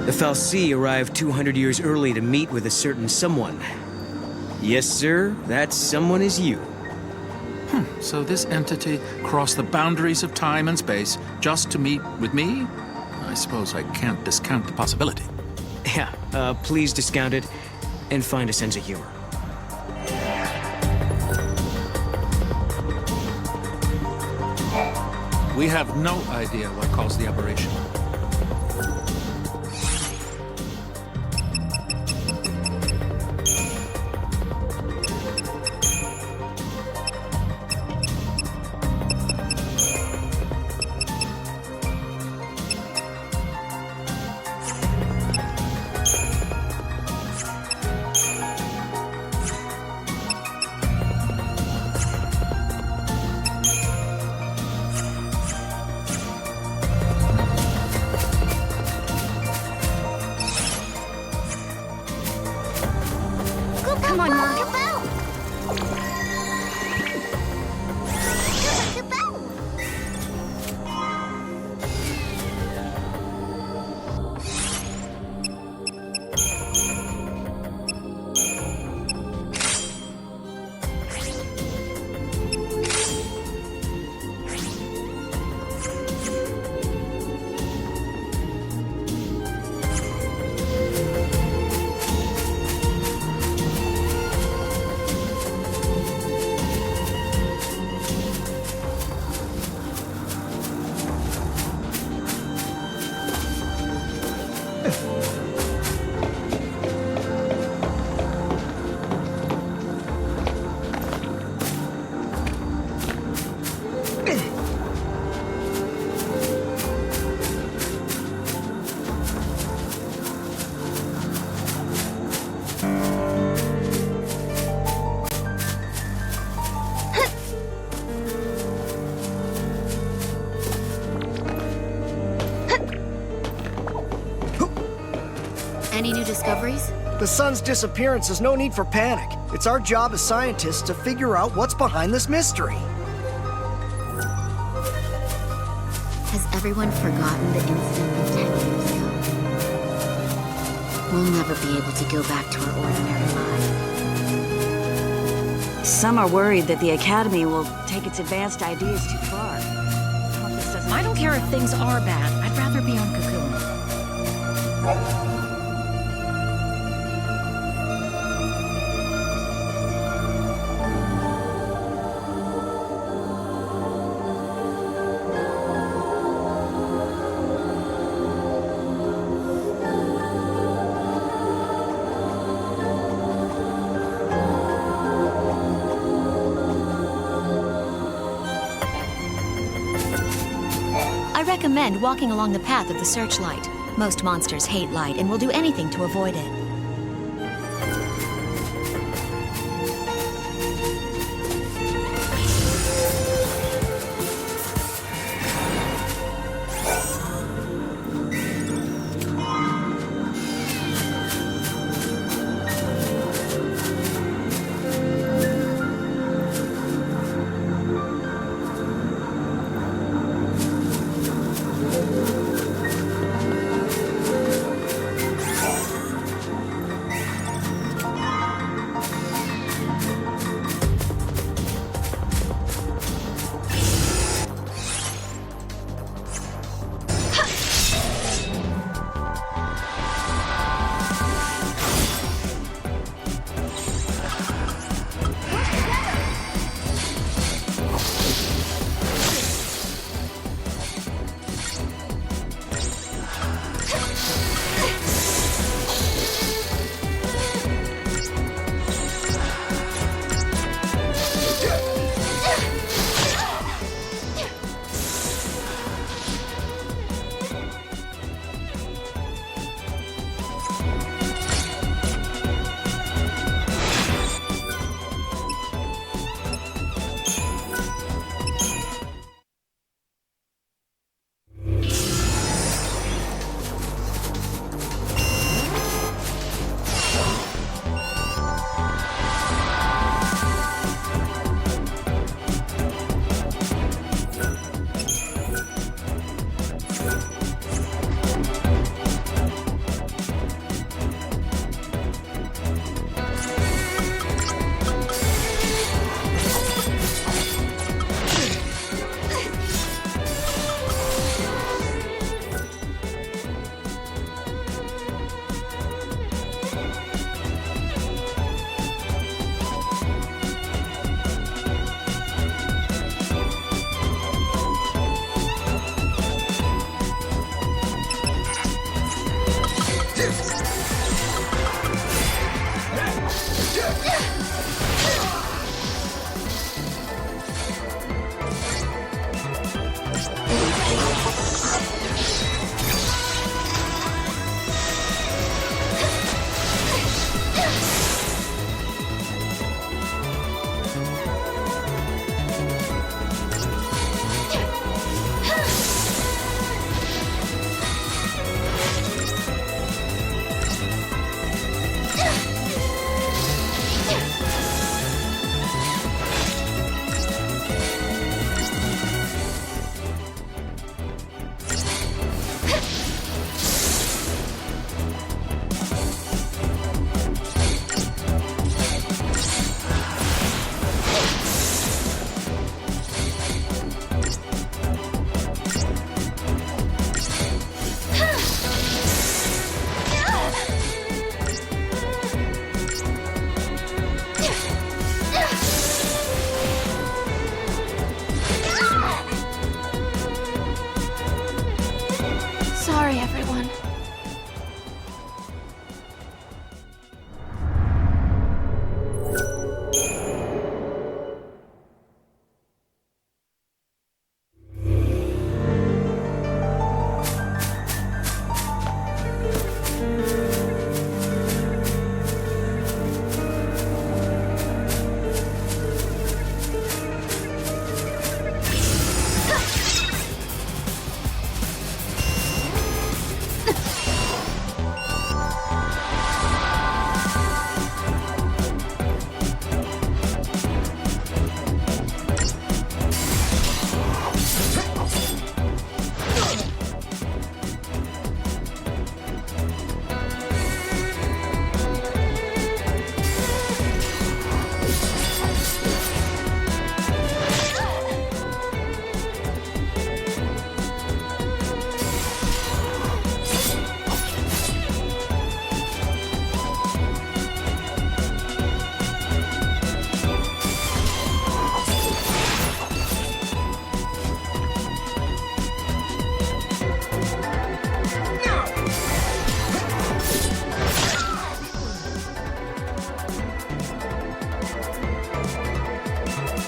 [SPEAKER 1] The Fal'Cie arrived 200 years early to meet with a certain someone. Yes, sir, that someone is you.
[SPEAKER 10] So this entity crossed the boundaries of time and space just to meet with me? I suppose I can't discount the possibility.
[SPEAKER 1] Yeah, please discount it and find a sense of humor.
[SPEAKER 10] We have no idea what caused the aberration.
[SPEAKER 2] Come on, Mom.
[SPEAKER 22] Any new discoveries?
[SPEAKER 23] The sun's disappearance is no need for panic. It's our job as scientists to figure out what's behind this mystery.
[SPEAKER 22] Has everyone forgotten the incident of 10 years ago? We'll never be able to go back to our ordinary lives.
[SPEAKER 24] Some are worried that the Academy will take its advanced ideas too far.
[SPEAKER 4] I don't care if things are bad. I'd rather be on Cocoon.
[SPEAKER 22] I recommend walking along the path of the searchlight. Most monsters hate light and will do anything to avoid it.
[SPEAKER 2] Sorry, everyone.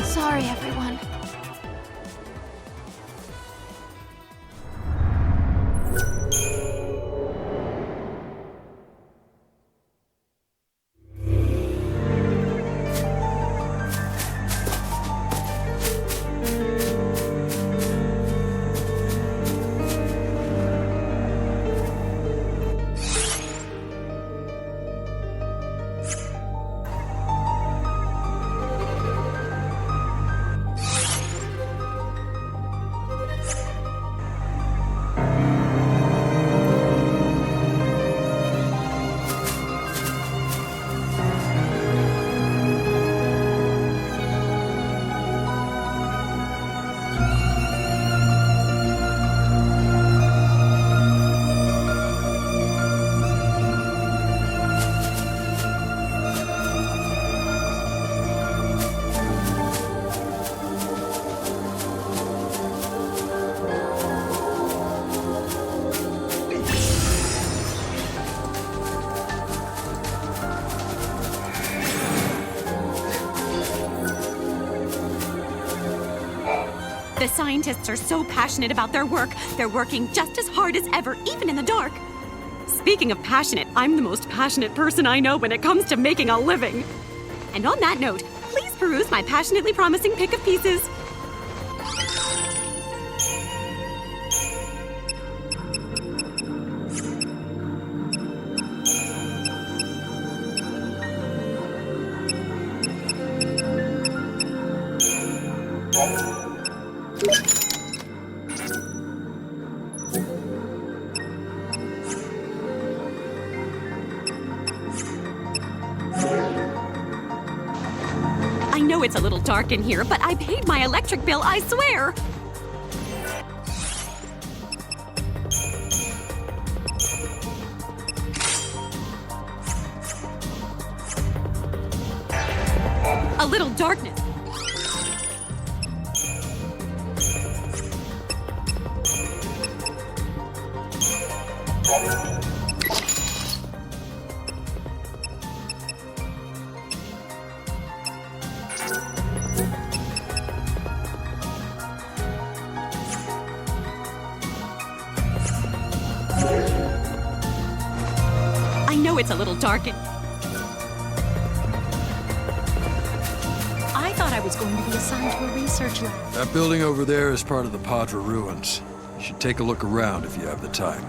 [SPEAKER 2] Sorry, everyone.
[SPEAKER 6] The scientists are so passionate about their work, they're working just as hard as ever, even in the dark. Speaking of passionate, I'm the most passionate person I know when it comes to making a living. And on that note, please peruse my passionately promising pick of pieces. I know it's a little dark in here, but I paid my electric bill, I swear! A little darkness. I know it's a little dark in...
[SPEAKER 5] I thought I was going to be assigned to a research lab.
[SPEAKER 9] That building over there is part of the Padra ruins. You should take a look around if you have the time.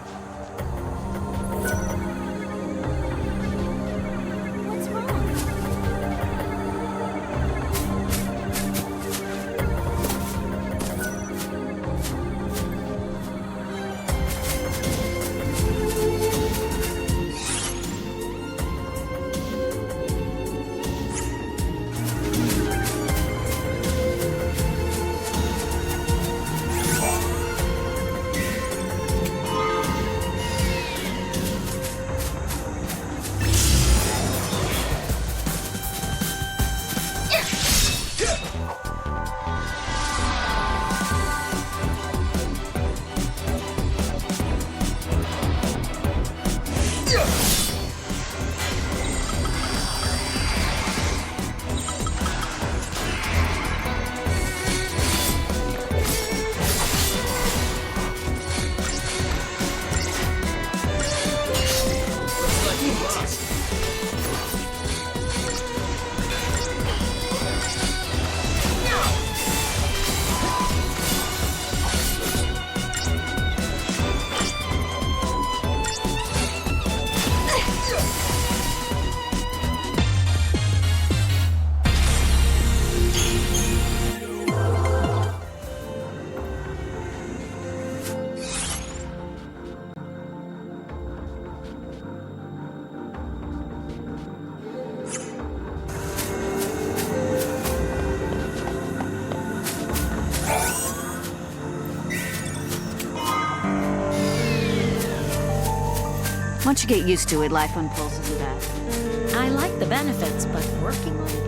[SPEAKER 24] Once you get used to it, life on Pulse isn't bad.
[SPEAKER 22] I like the benefits, but working on Pulse.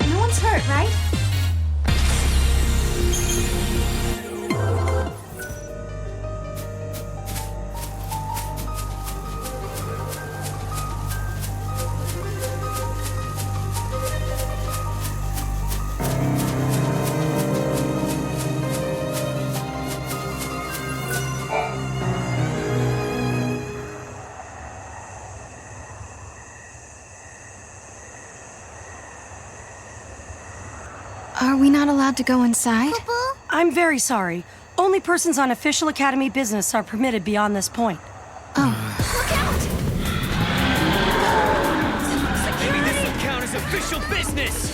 [SPEAKER 5] No one's hurt, right?
[SPEAKER 2] Are we not allowed to go inside?
[SPEAKER 4] I'm very sorry. Only persons on official Academy business are permitted beyond this point.
[SPEAKER 1] Maybe this will count as official business!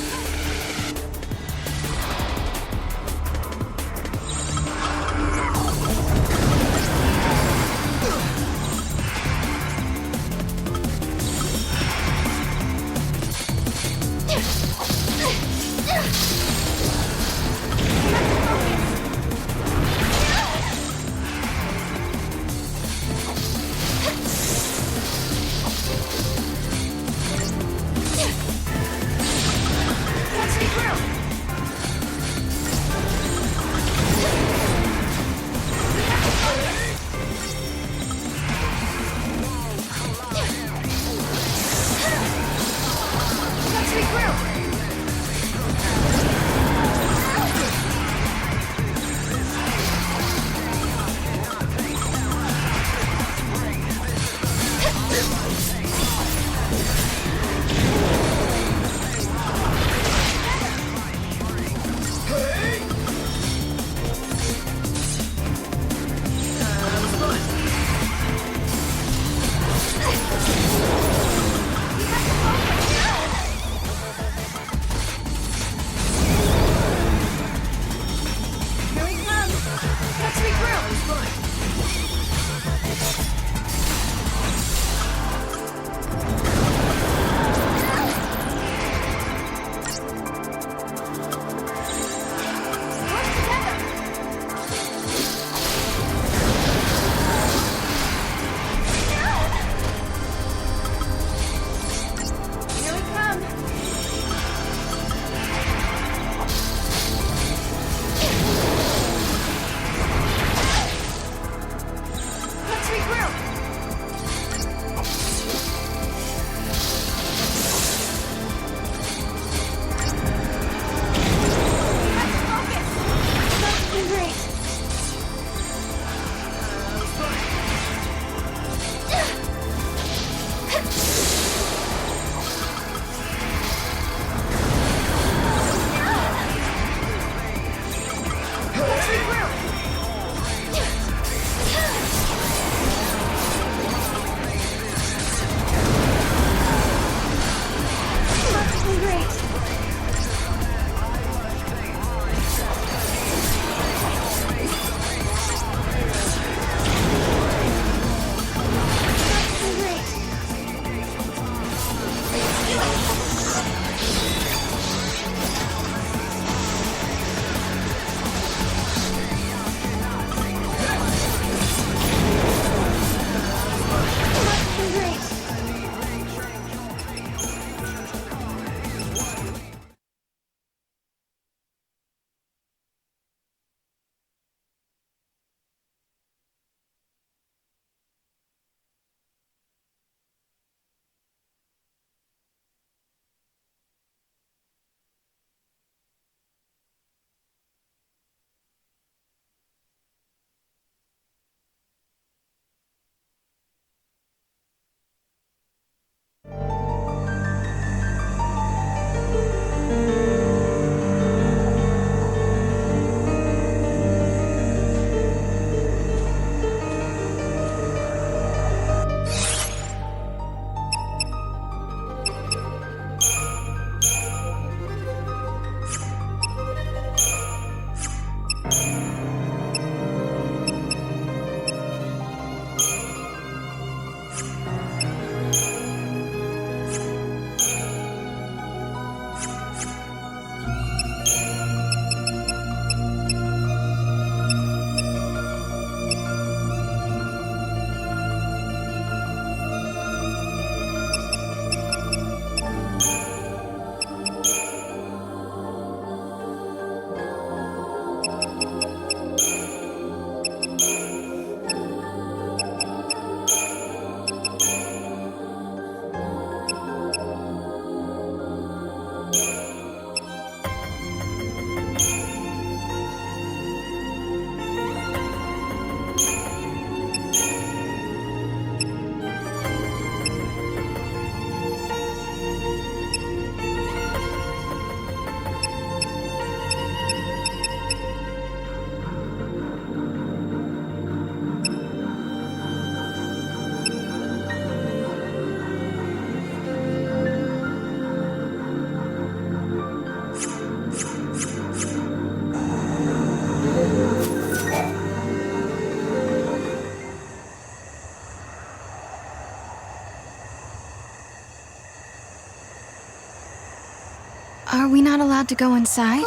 [SPEAKER 2] Are we not allowed to go inside?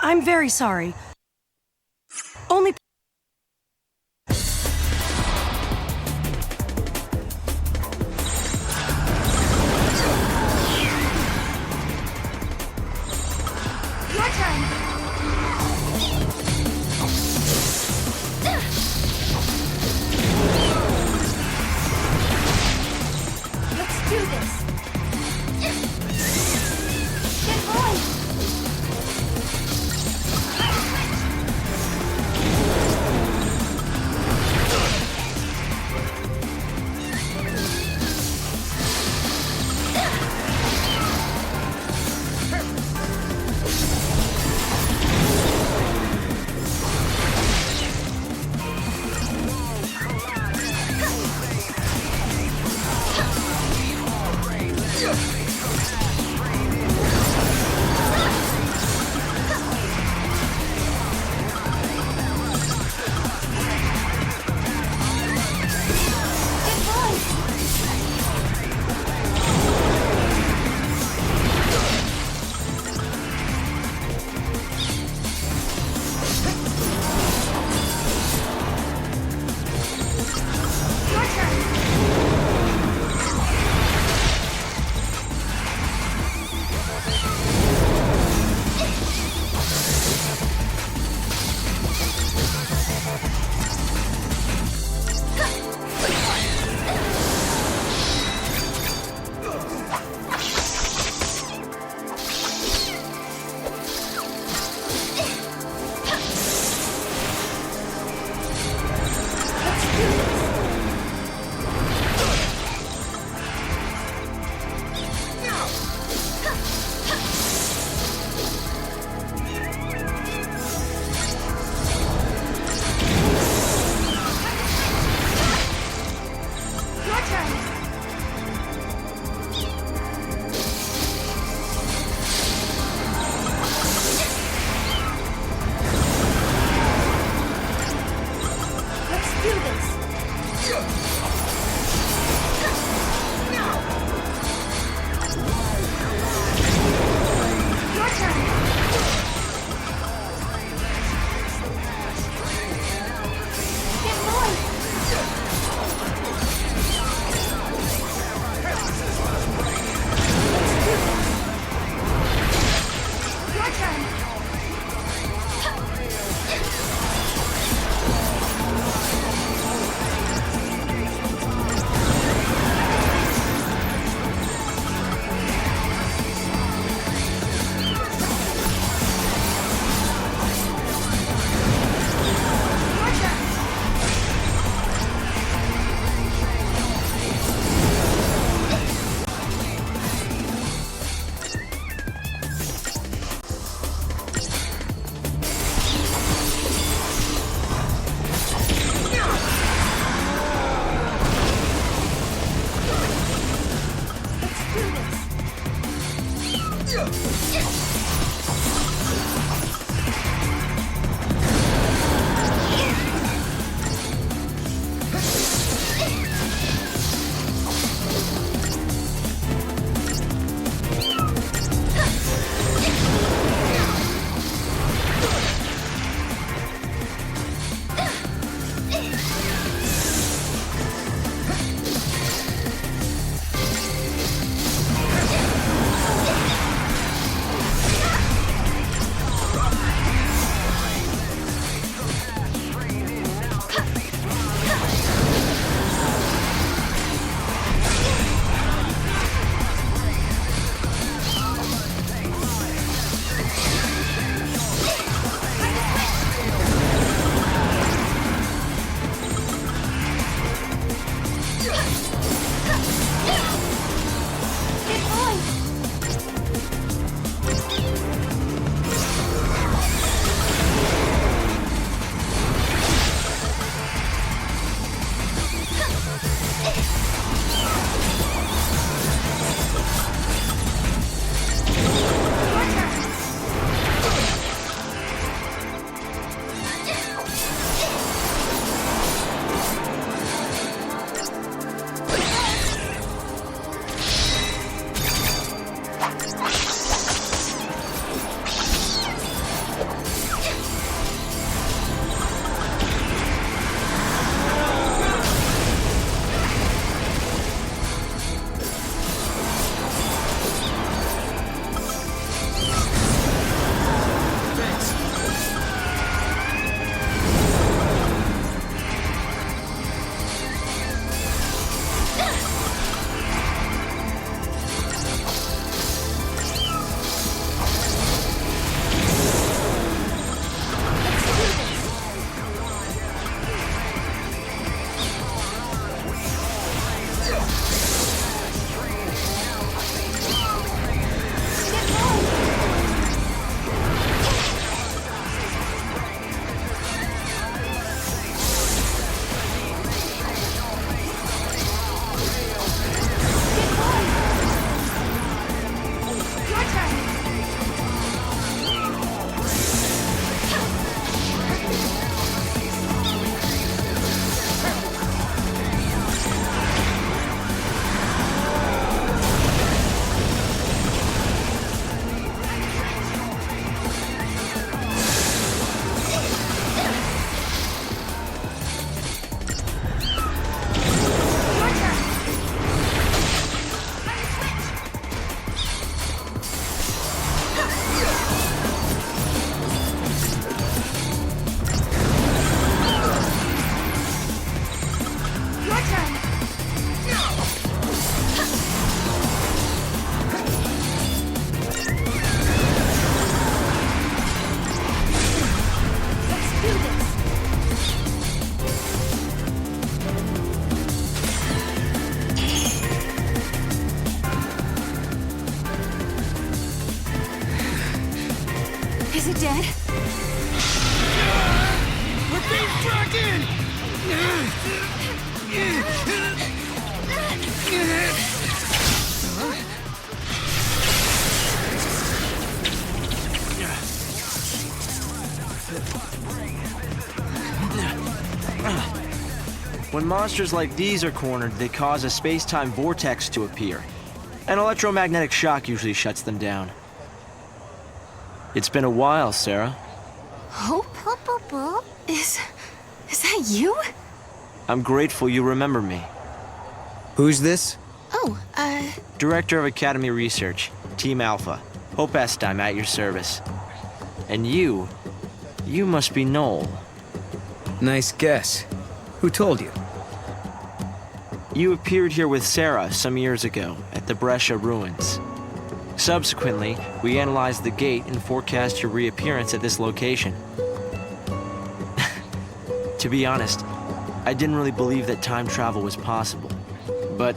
[SPEAKER 4] I'm very sorry. Only...
[SPEAKER 2] Your turn. Let's do this. Good boy. dead?
[SPEAKER 8] We're being dragged in!
[SPEAKER 15] When monsters like these are cornered, they cause a space-time vortex to appear. An electromagnetic shock usually shuts them down. It's been a while, Sarah.
[SPEAKER 2] Hope? Is that you?
[SPEAKER 15] I'm grateful you remember me.
[SPEAKER 1] Who's this?
[SPEAKER 2] Oh,
[SPEAKER 15] Director of Academy Research, Team Alpha. Hope Estheim at your service. And you must be Noel.
[SPEAKER 1] Nice guess. Who told you?
[SPEAKER 15] You appeared here with Sarah some years ago at the Brescia ruins. Subsequently, we analyzed the gate and forecast your reappearance at this location. To be honest, I didn't really believe that time travel was possible. But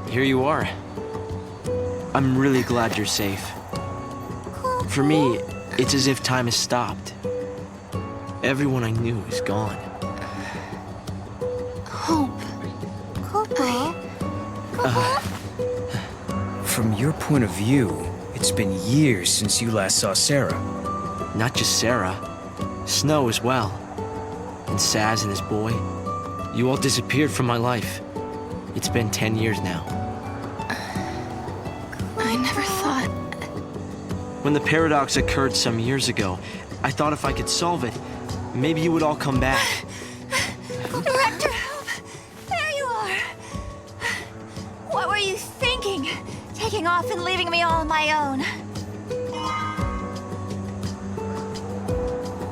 [SPEAKER 15] here you are. I'm really glad you're safe. For me, it's as if time has stopped. Everyone I knew is gone.
[SPEAKER 2] Hope.
[SPEAKER 1] From your point of view, it's been years since you last saw Sarah.
[SPEAKER 15] Not just Sarah, Snow as well. And Saz and his boy. You all disappeared from my life. It's been 10 years now.
[SPEAKER 2] I never thought...
[SPEAKER 15] When the paradox occurred some years ago, I thought if I could solve it, maybe you would all come back.
[SPEAKER 7] Director, help! There you are! What were you thinking? Taking off and leaving me all on my own.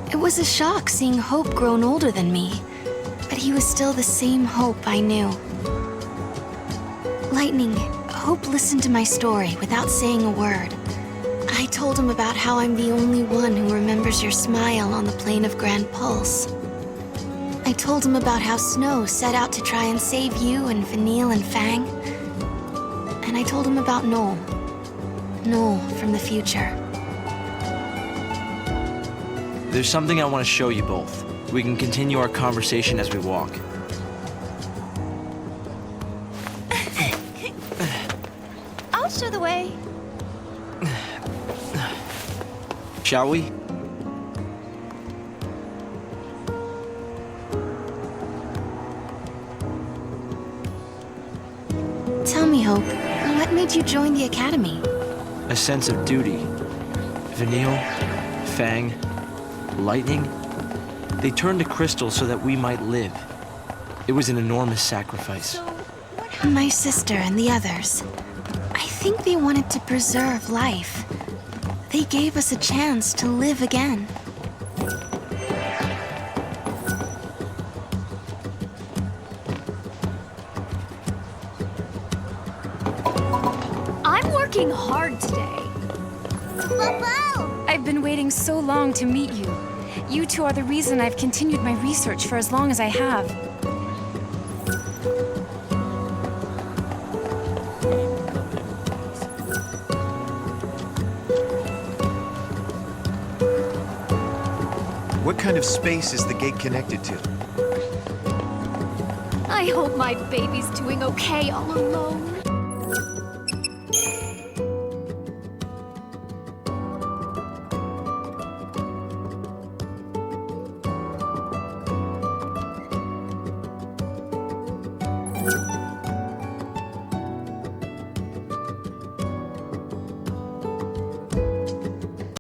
[SPEAKER 2] It was a shock seeing Hope grown older than me, but he was still the same Hope I knew. Lightning, Hope listened to my story without saying a word. I told him about how I'm the only one who remembers your smile on the plane of Grand Pulse. I told him about how Snow set out to try and save you and Vanille and Fang. And I told him about Noel. Noel from the future.
[SPEAKER 15] There's something I want to show you both. We can continue our conversation as we walk.
[SPEAKER 7] I'll show the way.
[SPEAKER 15] Shall we?
[SPEAKER 2] Tell me, Hope, what made you join the Academy?
[SPEAKER 15] A sense of duty. Vanille, Fang, Lightning, they turned to Crystal so that we might live. It was an enormous sacrifice.
[SPEAKER 2] My sister and the others. I think they wanted to preserve life. They gave us a chance to live again.
[SPEAKER 5] I'm working hard today. I've been waiting so long to meet you. You two are the reason I've continued my research for as long as I have.
[SPEAKER 17] What kind of space is the gate connected to?
[SPEAKER 5] I hope my baby's doing okay all alone.